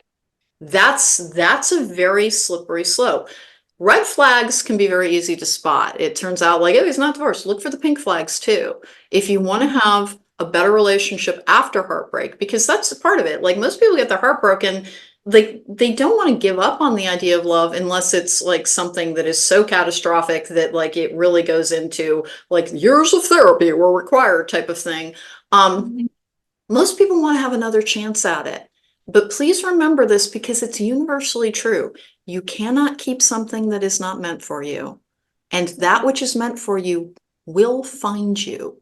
That's a very slippery slope. Red flags can be very easy to spot. It turns out like, oh, he's not divorced. Look for the pink flags too. If you want to have a better relationship after heartbreak, because that's part of it. Like most people get their heart broken, like they don't want to give up on the idea of love unless it's like something that is so catastrophic that like it really goes into like years of therapy were required type of thing. Um, Mhm. Most people want to have another chance at it. But please remember this because it's universally true. You cannot keep something that is not meant for you. And that which is meant for you will find you.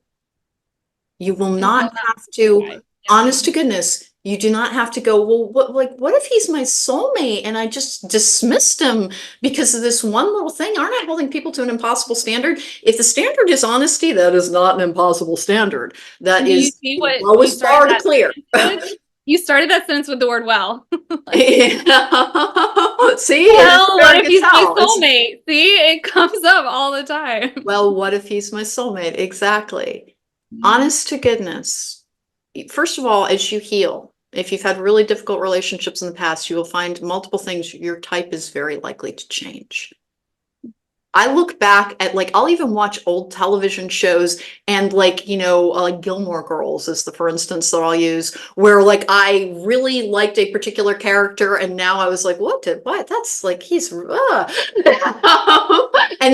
You will And not will not have to, survive. Yeah. honest to goodness, you do not have to go, well, what if he's my soulmate and I just dismissed him because of this one little thing? Aren't I holding people to an impossible standard? If the standard is honesty, that is not an impossible standard. That Do you is see the what you lowest started bar to that clear. sentence with? You started that sentence with the word well. Like, See, and well, what everybody if can he's my tell. It's soulmate? See, it comes up all the time. well, what if he's my soulmate? Exactly. Honest to goodness. First of all, as you heal, if you've had really difficult relationships in the past, you will find multiple things. Your type is very likely to change. I look back at like I'll even watch old television shows and like like Gilmore Girls is the for instance that I'll use where like I really liked a particular character and now I was like what that's like he's and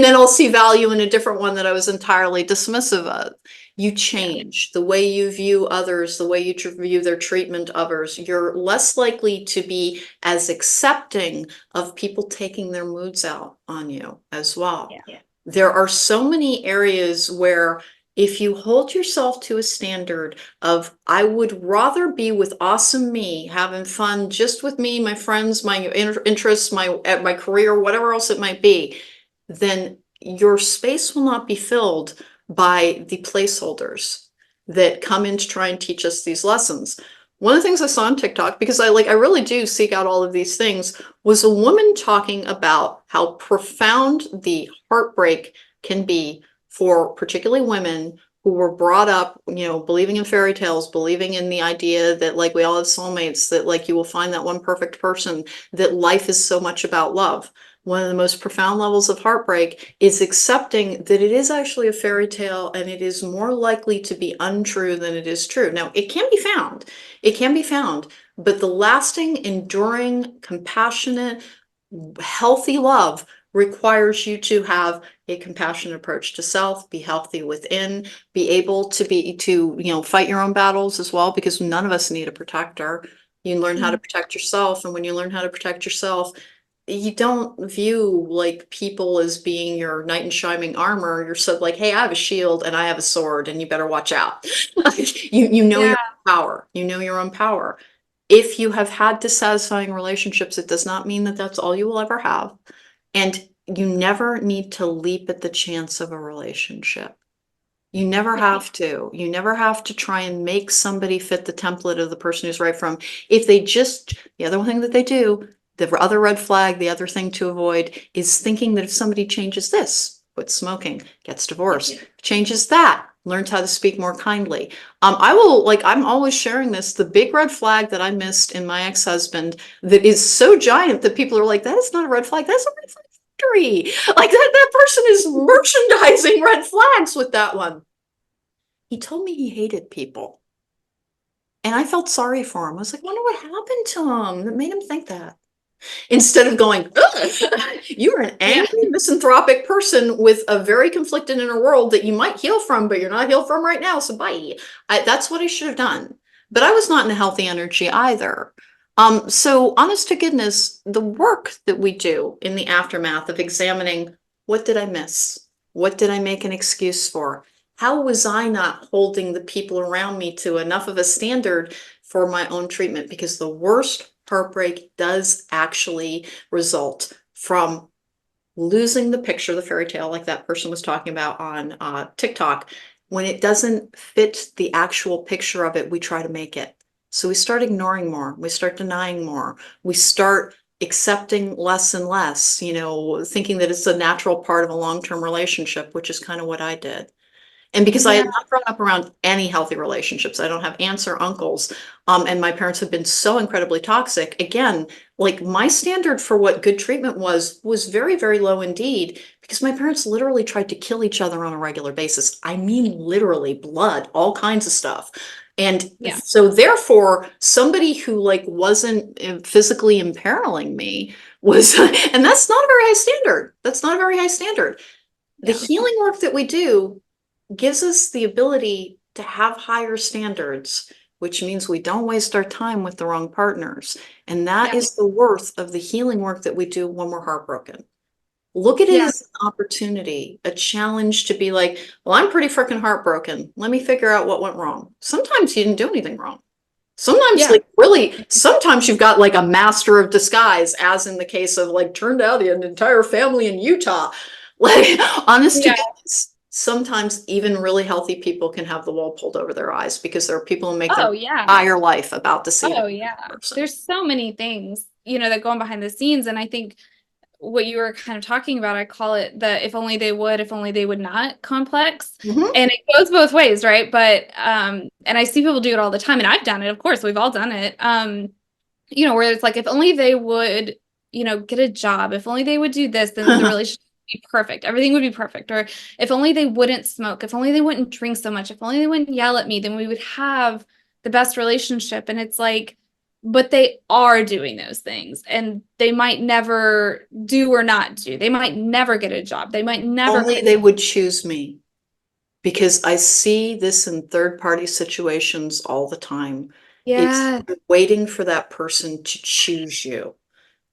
then I'll see value in a different one that I was entirely dismissive of. You Yeah. change the way you view others, the way you view their treatment of others. You're less likely to be as accepting of people taking their moods out on you as well. Yeah. There are so many areas where if you hold yourself to a standard of, I would rather be with awesome me, having fun just with me, my friends, my interests, my career, whatever else it might be, then your space will not be filled by the placeholders that come in to try and teach us these lessons. One of the things I saw on TikTok, because I really do seek out all of these things, was a woman talking about how profound the heartbreak can be for particularly women who were brought up, believing in fairy tales, believing in the idea that like we all have soulmates, that like you will find that one perfect person, that life is so much about love. One of the most profound levels of heartbreak is accepting that it is actually a fairy tale and it is more likely to be untrue than it is true. Now, it can be found. It can be found, but the lasting, enduring, compassionate, healthy love requires you to have a compassionate approach to self, be healthy within, be able to fight your own battles as well, because none of us need a protector. You learn how to protect yourself, and when you learn how to protect yourself, you don't view like people as being your knight in shining armor. You're so like, hey, I have a shield and I have a sword, and you better watch out. You know Yeah. your own power. You know your own power. If you have had dissatisfying relationships, it does not mean that that's all you will ever have. And you never need to leap at the chance of a relationship. You never Yeah. have to. You never have to try and make somebody fit the template of the person who's right from. If they just, the other thing that they do The other red flag, the other thing to avoid is thinking that if somebody changes this, quits smoking, gets divorced, changes that, learns how to speak more kindly. I'm always sharing this. The big red flag that I missed in my ex-husband that is so giant that people are like, that is not a red flag, that's a red flag factory. Like that person is merchandising red flags with that one. He told me he hated people. And I felt sorry for him. I was like, wonder what happened to him that made him think that. Instead of going, you're an Yeah. angry, misanthropic person with a very conflicted inner world that you might heal from, but you're not healed from right now. So bye. That's what I should have done. But I was not in a healthy energy either. So honest to goodness, the work that we do in the aftermath of examining what did I miss? What did I make an excuse for? How was I not holding the people around me to enough of a standard for my own treatment? Because the worst heartbreak does actually result from losing the picture, the fairy tale, like that person was talking about on TikTok. When it doesn't fit the actual picture of it, we try to make it. So we start ignoring more, we start denying more, we start accepting less and less, thinking that it's a natural part of a long-term relationship, which is kind of what I did. And because I Yeah. had not grown up around any healthy relationships, I don't have aunts or uncles, and my parents have been so incredibly toxic. Again, like my standard for what good treatment was very, very low indeed, because my parents literally tried to kill each other on a regular basis. I mean, literally blood, all kinds of stuff. And Yeah. so therefore, somebody who like wasn't physically imperiling me was, and that's not a very high standard. That's not a very high standard. The Yeah. healing work that we do gives us the ability to have higher standards, which means we don't waste our time with the wrong partners. And that Yeah. is the worth of the healing work that we do when we're heartbroken. Look at it Yeah. as an opportunity, a challenge to be like, well, I'm pretty freaking heartbroken. Let me figure out what went wrong. Sometimes you didn't do anything wrong. Sometimes, Yeah. like, really, sometimes you've got like a master of disguise, as in the case of like turned out an entire family in Utah. Like, honest to Yeah. goodness, sometimes even really healthy people can have the wool pulled over their eyes because there are people who make their Oh, yeah. entire life about deceiving Oh, the yeah. person. There's so many things, that go on behind the scenes. And I think what you were kind of talking about, I call it the if only they would not complex. Mhm. And it goes both ways, right? But and I see people do it all the time, and I've done it, of course, we've all done it. Where it's like if only they would, get a job, if only they would do this, then the relationship would be perfect. Everything would be perfect. Or if only they wouldn't smoke, if only they wouldn't drink so much, if only they wouldn't yell at me, then we would have the best relationship. And it's like, but they are doing those things and they might never do or not do. They might never get a job. They might never Only quit. they would choose me, because I see this in third party situations all the time. It's Yeah. waiting for that person to choose you.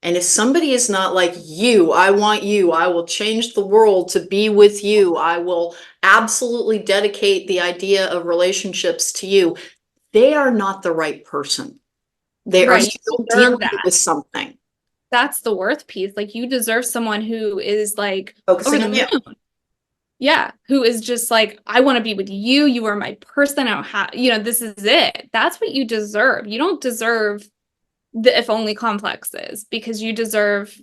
And if somebody is not like you, I want you, I will change the world to be with you, I will absolutely dedicate the idea of relationships to you, they are not the right person. They are Right. You still deserve dealing that. with something. That's the worth piece. Like you deserve someone who is like over Focusing the on you. moon. Yeah, who is just like, I want to be with you. You are my person. I don't have, this is it. That's what you deserve. You don't deserve the if only complexes because you deserve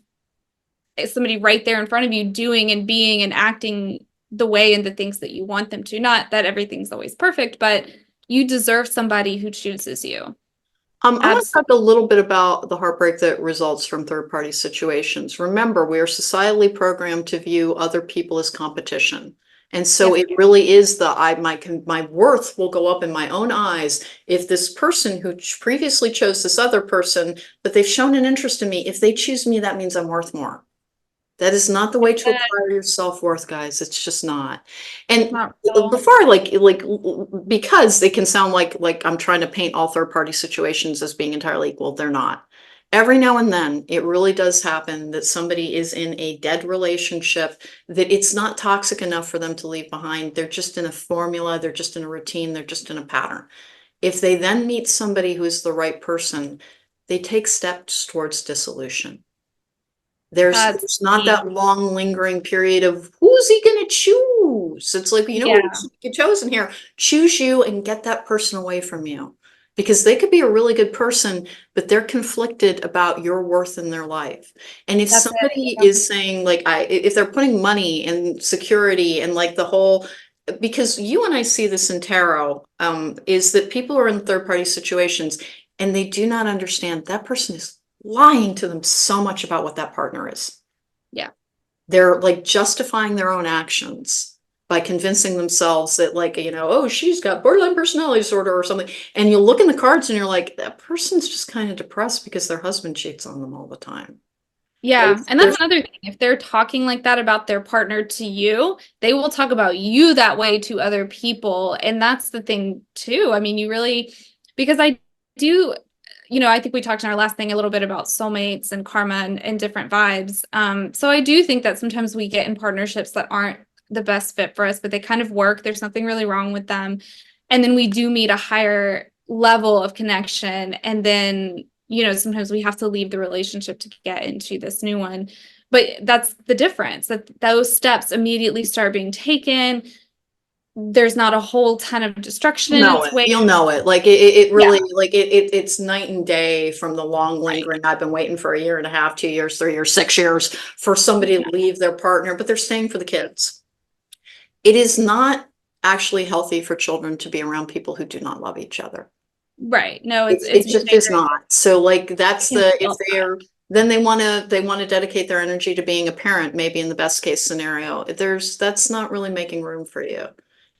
somebody right there in front of you doing and being and acting the way and the things that you want them to. Not that everything's always perfect, but you deserve somebody who chooses you. I want to talk Absolutely. a little bit about the heartbreak that results from third party situations. Remember, we are societally programmed to view other people as competition. And so Yep. it really is my worth will go up in my own eyes if this person who previously chose this other person, but they've shown an interest in me, if they choose me, that means I'm worth more. That is not the way to acquire your self-worth, guys. It's just not. It's And not real. before I because they can sound like I'm trying to paint all third-party situations as being entirely equal. They're not. Every now and then, it really does happen that somebody is in a dead relationship that it's not toxic enough for them to leave behind. They're just in a formula, they're just in a routine, they're just in a pattern. If they then meet somebody who's the right person, they take steps towards dissolution. There's That's there's not key. that long lingering period of who's he gonna choose? It's like, Yeah. who's chosen here? Choose you and get that person away from you. because they could be a really good person, but they're conflicted about your worth in their life. And if That's it. somebody Yeah. is saying like, if they're putting money and security and like the whole, because you and I see this in tarot, is that people are in third party situations and they do not understand that person is lying to them so much about what that partner is. Yeah. They're like justifying their own actions by convincing themselves that like, oh, she's got borderline personality disorder or something. And you look in the cards and you're like, that person's just kind of depressed because their husband cheats on them all the time. Yeah, and that's There's another thing. If they're talking like that about their partner to you, they will talk about you that way to other people. And that's the thing too. I mean, you really, because I do, I think we talked in our last thing a little bit about soulmates and karma and different vibes. So I do think that sometimes we get in partnerships that aren't the best fit for us, but they kind of work. There's nothing really wrong with them. And then we do meet a higher level of connection. And then sometimes we have to leave the relationship to get into this new one. But that's the difference, that those steps immediately start being taken. There's not a whole ton of destruction You'll in know its it. way. You'll know it. Like it Yeah, really, like it's night and day from the long right. lingering. I've been waiting for a year and a half, 2 years, 3 years, 6 years for somebody to leave their partner, but they're staying for the kids. It is not actually healthy for children to be around people who do not love each other. Right. No, it's It just is very, not. So like it that's can the, if feel they that. are, then they want to dedicate their energy to being a parent, maybe in the best case scenario. That's not really making room for you.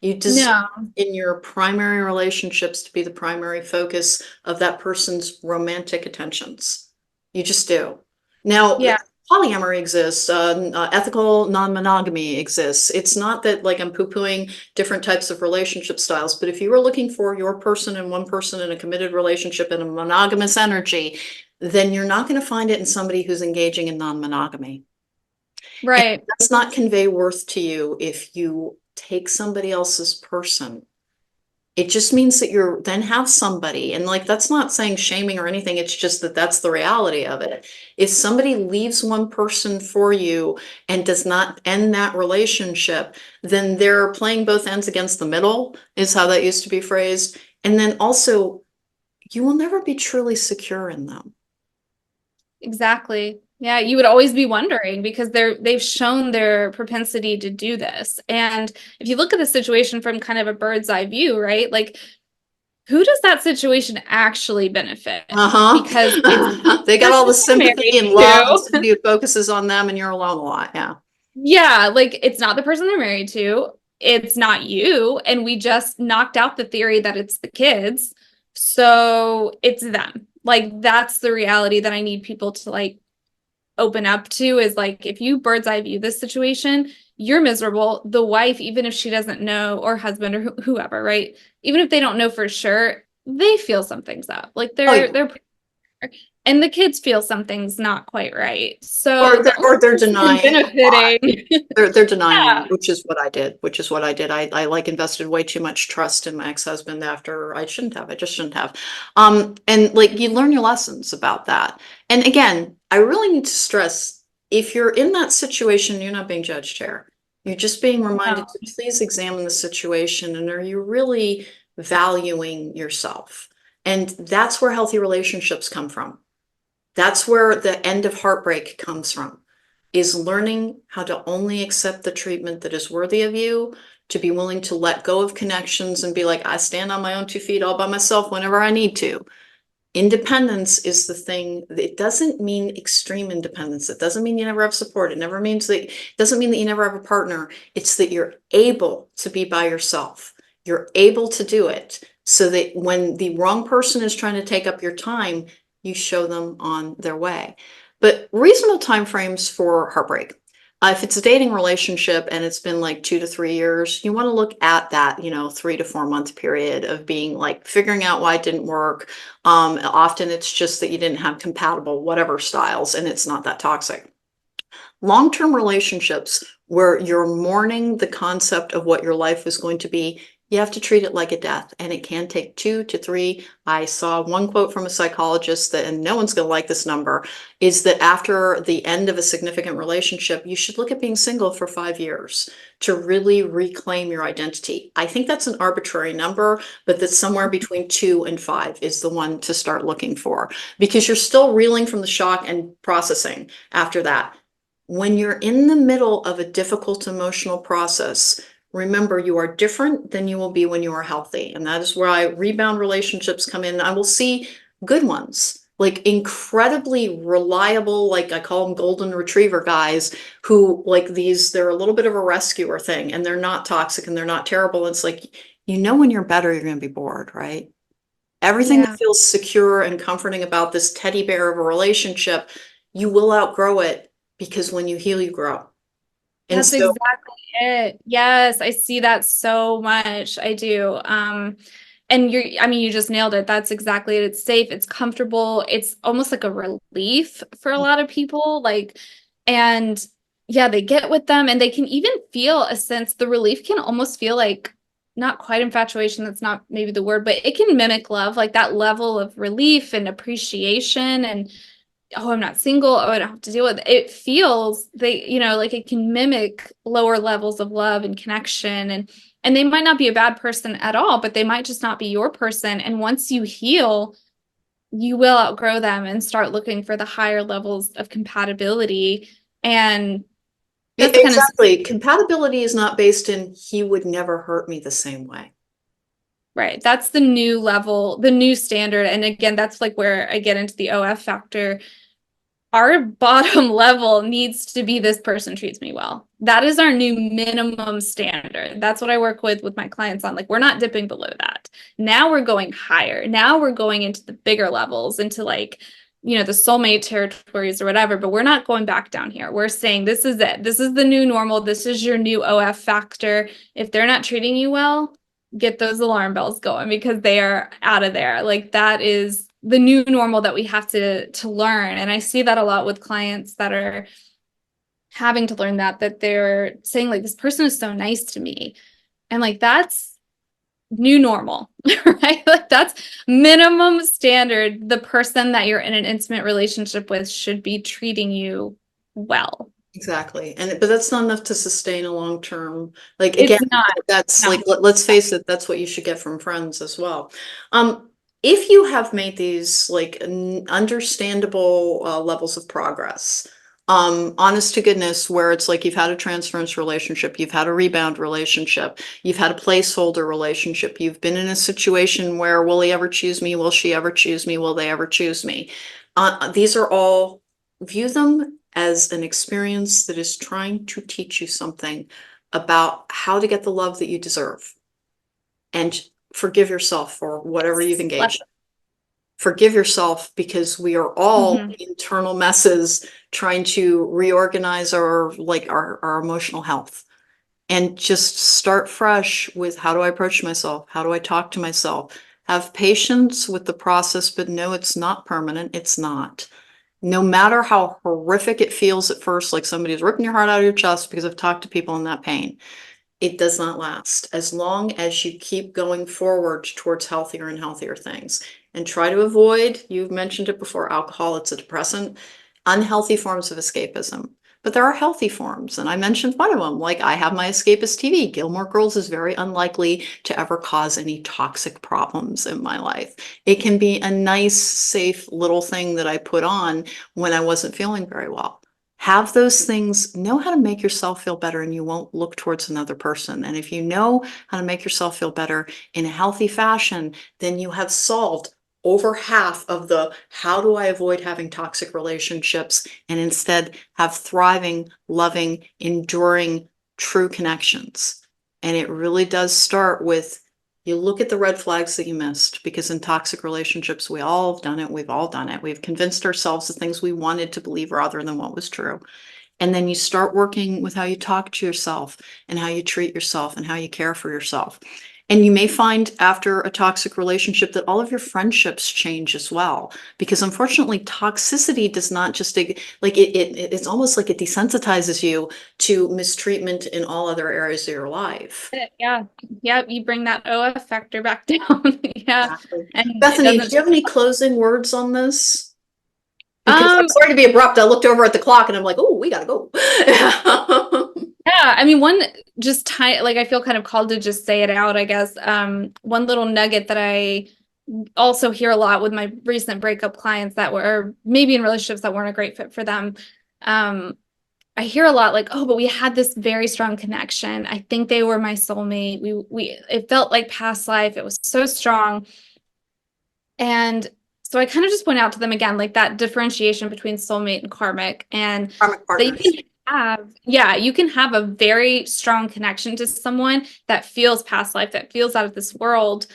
You deserve No. in your primary relationships to be the primary focus of that person's romantic attentions. You just do. Now, Yeah. polyamory exists, ethical non-monogamy exists. It's not that like I'm poo-pooing different types of relationship styles, but if you are looking for your person and one person in a committed relationship in a monogamous energy, then you're not going to find it in somebody who's engaging in non-monogamy. And it Right. does not convey worth to you if you take somebody else's person. It just means that you're then have somebody, and like that's not saying shaming or anything, it's just that that's the reality of it. If somebody leaves one person for you and does not end that relationship, then they're playing both ends against the middle, is how that used to be phrased. And then also, you will never be truly secure in them. Exactly. Yeah, you would always be wondering because they've shown their propensity to do this. And if you look at the situation from kind of a bird's eye view, right? Like, who does that situation actually benefit? Because it's Uh-huh. They got all person the they're sympathy married and love, and to. somebody who focuses on them, and you're alone a lot. Yeah. Yeah, like it's not the person they're married to. It's not you. And we just knocked out the theory that it's the kids. So it's them. Like that's the reality that I need people to like open up to is like if you bird's eye view this situation, you're miserable. The wife, even if she doesn't know, or husband or whoever, right? Even if they don't know for sure, they feel something's up. Like Oh, yeah. they're and the kids feel something's not quite right. Or So they're, the only or they're person denying a lot. benefiting. They're denying a Yeah. lot, which is what I did, I like invested way too much trust in my ex-husband after I shouldn't have. I just shouldn't have. And like you learn your lessons about that. And again, I really need to stress, if you're in that situation, you're not being judged here. You're just being reminded to please examine the situation and are you really valuing yourself? And that's where healthy relationships come from. That's where the end of heartbreak comes from, is learning how to only accept the treatment that is worthy of you, to be willing to let go of connections and be like, I stand on my own 2 feet all by myself whenever I need to. Independence is the thing. It doesn't mean extreme independence. It doesn't mean you never have support. It never means that, it doesn't mean that you never have a partner. It's that you're able to be by yourself. You're able to do it so that when the wrong person is trying to take up your time, you show them on their way. But reasonable timeframes for heartbreak. If it's a dating relationship and it's been like 2 to 3 years, you want to look at that, 3 to 4 month period of being like figuring out why it didn't work. Often it's just that you didn't have compatible whatever styles and it's not that toxic. Long-term relationships where you're mourning the concept of what your life was going to be You have to treat it like a death, and it can take 2 to 3. I saw one quote from a psychologist that, and no one's going to like this number, is that after the end of a significant relationship, you should look at being single for 5 years to really reclaim your identity. I think that's an arbitrary number, but that somewhere between 2 and 5 is the one to start looking for, because you're still reeling from the shock and processing after that. When you're in the middle of a difficult emotional process, remember, you are different than you will be when you are healthy. And that is why rebound relationships come in. I will see good ones, like incredibly reliable, like I call them golden retriever guys, who like these, they're a little bit of a rescuer thing, and they're not toxic and they're not terrible. It's like, when you're better, you're going to be bored, right? Everything that Yeah. feels secure and comforting about this teddy bear of a relationship, you will outgrow it, because when you heal, you grow. And That's so exactly it. Yes, I see that so much. I do. And I mean, you just nailed it. That's exactly it. It's safe, it's comfortable, it's almost like a relief for a lot of people. Like, and yeah, they get with them and they can even feel a sense, the relief can almost feel like not quite infatuation, that's not maybe the word, but it can mimic love, like that level of relief and appreciation and oh, I'm not single. Oh, I don't have to deal with it. It feels like it can mimic lower levels of love and connection. And they might not be a bad person at all, but they might just not be your person. And once you heal, you will outgrow them and start looking for the higher levels of compatibility. And that's kind of exactly. Compatibility is not based in he would never hurt me the same way. right. That's the new level, the new standard. And again, that's like where I get into the OF factor. Our bottom level needs to be this person treats me well. That is our new minimum standard. That's what I work with my clients on. Like, we're not dipping below that. Now we're going higher. Now we're going into the bigger levels, into like, the soulmate territories or whatever, but we're not going back down here. We're saying this is it. This is the new normal. This is your new OF factor. If they're not treating you well, get those alarm bells going, because they are out of there. Like, that is the new normal that we have to learn. And I see that a lot with clients that are having to learn that they're saying like, this person is so nice to me. And like, that's new normal, right? Like, that's minimum standard. The person that you're in an intimate relationship with should be treating you well. Exactly. But that's not enough to sustain a long term. Like again, It's not. that's No. like let's face it, that's what you should get from friends as well. If you have made these like understandable levels of progress, honest to goodness, where it's like you've had a transference relationship, you've had a rebound relationship, you've had a placeholder relationship, you've been in a situation where will he ever choose me? Will she ever choose me? Will they ever choose me? These are all, view them as an experience that is trying to teach you something about how to get the love that you deserve, and forgive yourself for whatever you've engaged in. Forgive yourself, because we are all Mhm. internal messes trying to reorganize our emotional health, and just start fresh with, how do I approach myself? How do I talk to myself? Have patience with the process, but no, it's not permanent. It's not. No matter how horrific it feels at first, like somebody's ripping your heart out of your chest, because I've talked to people in that pain, it does not last. As long as you keep going forward towards healthier and healthier things, and try to avoid, you've mentioned it before, alcohol, it's a depressant, unhealthy forms of escapism. But there are healthy forms, and I mentioned one of them. Like, I have my escapist TV. Gilmore Girls is very unlikely to ever cause any toxic problems in my life. It can be a nice, safe little thing that I put on when I wasn't feeling very well. Have those things, know how to make yourself feel better, and you won't look towards another person. And if you know how to make yourself feel better in a healthy fashion, then you have solved over half of the how do I avoid having toxic relationships and instead have thriving, loving, enduring, true connections. And it really does start with, you look at the red flags that you missed, because in toxic relationships, we all have done it. We've all done it. We've convinced ourselves the things we wanted to believe rather than what was true. And then you start working with how you talk to yourself and how you treat yourself and how you care for yourself. And you may find after a toxic relationship that all of your friendships change as well. Because unfortunately, toxicity does not just like it's almost like it desensitizes you to mistreatment in all other areas of your life. Yeah. Yep. You bring that OF factor back down. Yeah. Exactly. And it Bethany, do doesn't. you have any closing words on this? Because I'm Um, sorry to be abrupt. I looked over at the clock and I'm like, oh, we gotta go. yeah, I mean, one just like I feel kind of called to just say it out, I guess. One little nugget that I also hear a lot with my recent breakup clients that were maybe in relationships that weren't a great fit for them. Um, I hear a lot like, oh, but we had this very strong connection. I think they were my soulmate. It felt like past life. It was so strong. And so I kind of just point out to them again, like that differentiation between soulmate and karmic, and Karmic that you partners. can have, yeah, you can have a very strong connection to someone that feels past life, that feels out of this world,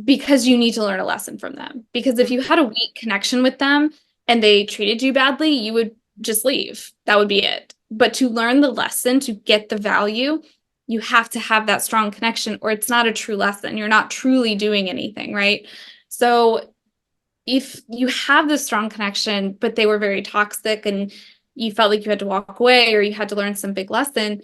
because you need to learn a lesson from them. Because if you had a weak connection with them and they treated you badly, you would just leave. That would be it. But to learn the lesson, to get the value, you have to have that strong connection, or it's not a true lesson. You're not truly doing anything, right? So if you have this strong connection, but they were very toxic and you felt like you had to walk away or you had to learn some big lesson,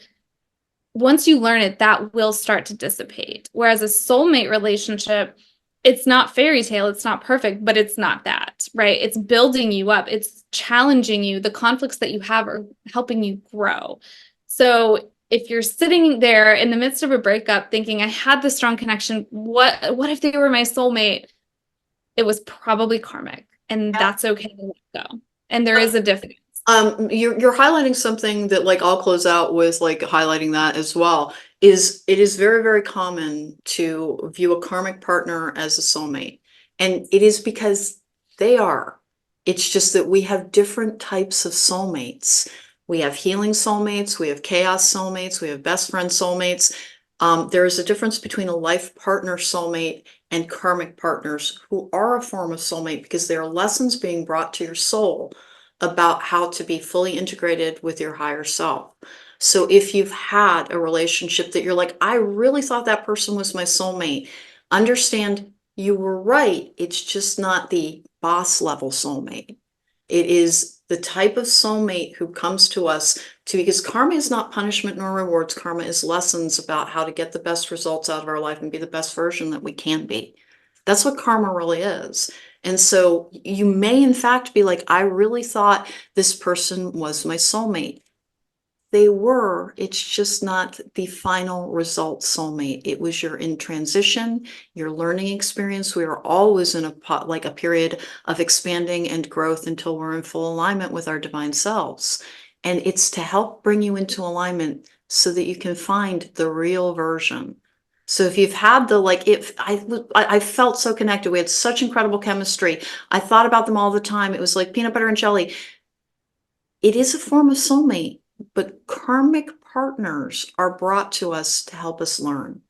once you learn it, that will start to dissipate. Whereas a soulmate relationship, it's not fairy tale, it's not perfect, but it's not that, right? It's building you up, it's challenging you. The conflicts that you have are helping you grow. So if you're sitting there in the midst of a breakup thinking, I had this strong connection, what if they were my soulmate? It was probably karmic, and that's okay to let go. And there is a difference. You're highlighting something that like I'll close out with like highlighting that as well is it is very, very common to view a karmic partner as a soulmate. And it is because they are. It's just that we have different types of soulmates. We have healing soulmates, we have chaos soulmates, we have best friend soulmates. There is a difference between a life partner soulmate and karmic partners who are a form of soulmate because they are lessons being brought to your soul about how to be fully integrated with your higher self. So if you've had a relationship that you're like, I really thought that person was my soulmate, understand you were right. It's just not the boss level soulmate. It is the type of soulmate who comes to us to, because karma is not punishment nor rewards. Karma is lessons about how to get the best results out of our life and be the best version that we can be. That's what karma really is. And so you may, in fact, be like, I really thought this person was my soulmate. They were, it's just not the final result soulmate. It was your in transition, your learning experience. We are always in like a period of expanding and growth until we're in full alignment with our divine selves. And it's to help bring you into alignment so that you can find the real version. So if you've had the like, if I felt so connected, we had such incredible chemistry. I thought about them all the time. It was like peanut butter and jelly. It is a form of soulmate, but karmic partners are brought to us to help us learn.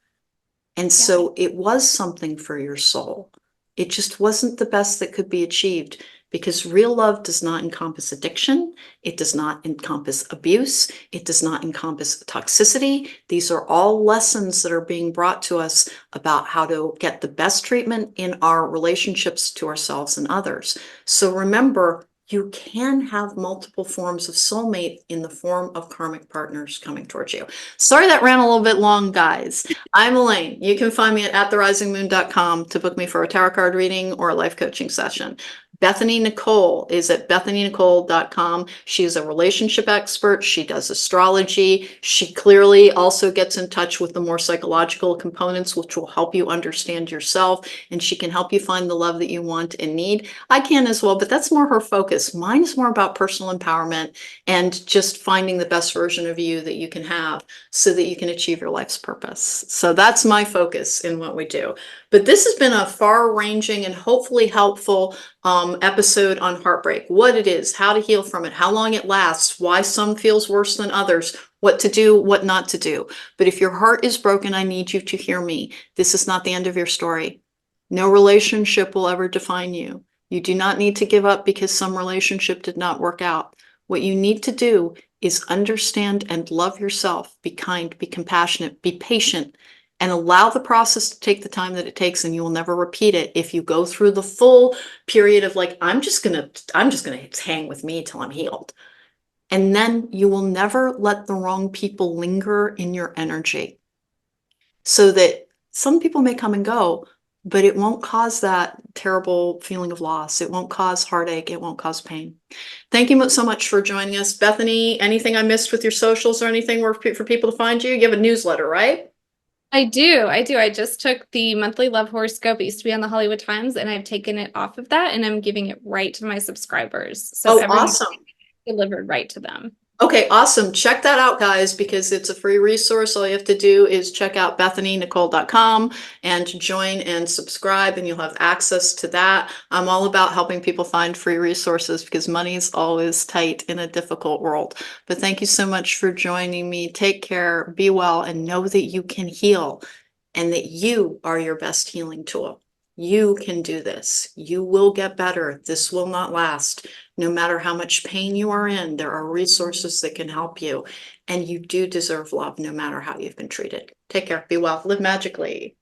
And Yeah. so it was something for your soul. It just wasn't the best that could be achieved because real love does not encompass addiction. It does not encompass abuse. It does not encompass toxicity. These are all lessons that are being brought to us about how to get the best treatment in our relationships to ourselves and others. So remember, you can have multiple forms of soulmate in the form of karmic partners coming towards you. Sorry that ran a little bit long, guys. I'm Alane. You can find me at therisingmoon.com to book me for a tarot card reading or a life coaching session. Bethany Nicole is at bethanynicole.com. She's a relationship expert. She does astrology. She clearly also gets in touch with the more psychological components, which will help you understand yourself, and she can help you find the love that you want and need. I can as well, but that's more her focus. Mine is more about personal empowerment and just finding the best version of you that you can have so that you can achieve your life's purpose. So that's my focus in what we do. But this has been a far-ranging and hopefully helpful episode on heartbreak, what it is, how to heal from it, how long it lasts, why some feels worse than others, what to do, what not to do. But if your heart is broken, I need you to hear me. This is not the end of your story. No relationship will ever define you. You do not need to give up because some relationship did not work out. What you need to do is understand and love yourself, be kind, be compassionate, be patient, and allow the process to take the time that it takes, and you will never repeat it if you go through the full period of like, I'm just gonna hang with me till I'm healed. And then you will never let the wrong people linger in your energy, so that some people may come and go, but it won't cause that terrible feeling of loss. It won't cause heartache. It won't cause pain. Thank you so much for joining us. Bethany, anything I missed with your socials or anything where for people to find you? You have a newsletter, right? I do. I do. I just took the monthly love horoscope. It used to be on the Hollywood Times, and I've taken it off of that, and I'm giving it right to my subscribers. So Oh, every month awesome. delivered right to them. Okay, awesome. Check that out, guys, because it's a free resource. All you have to do is check out BethanyNicole.com and join and subscribe, and you'll have access to that. I'm all about helping people find free resources because money is always tight in a difficult world. But thank you so much for joining me. Take care, be well, and know that you can heal and that you are your best healing tool. You can do this. You will get better. This will not last. No matter how much pain you are in, there are resources that can help you. And you do deserve love no matter how you've been treated. Take care. Be well. Live magically.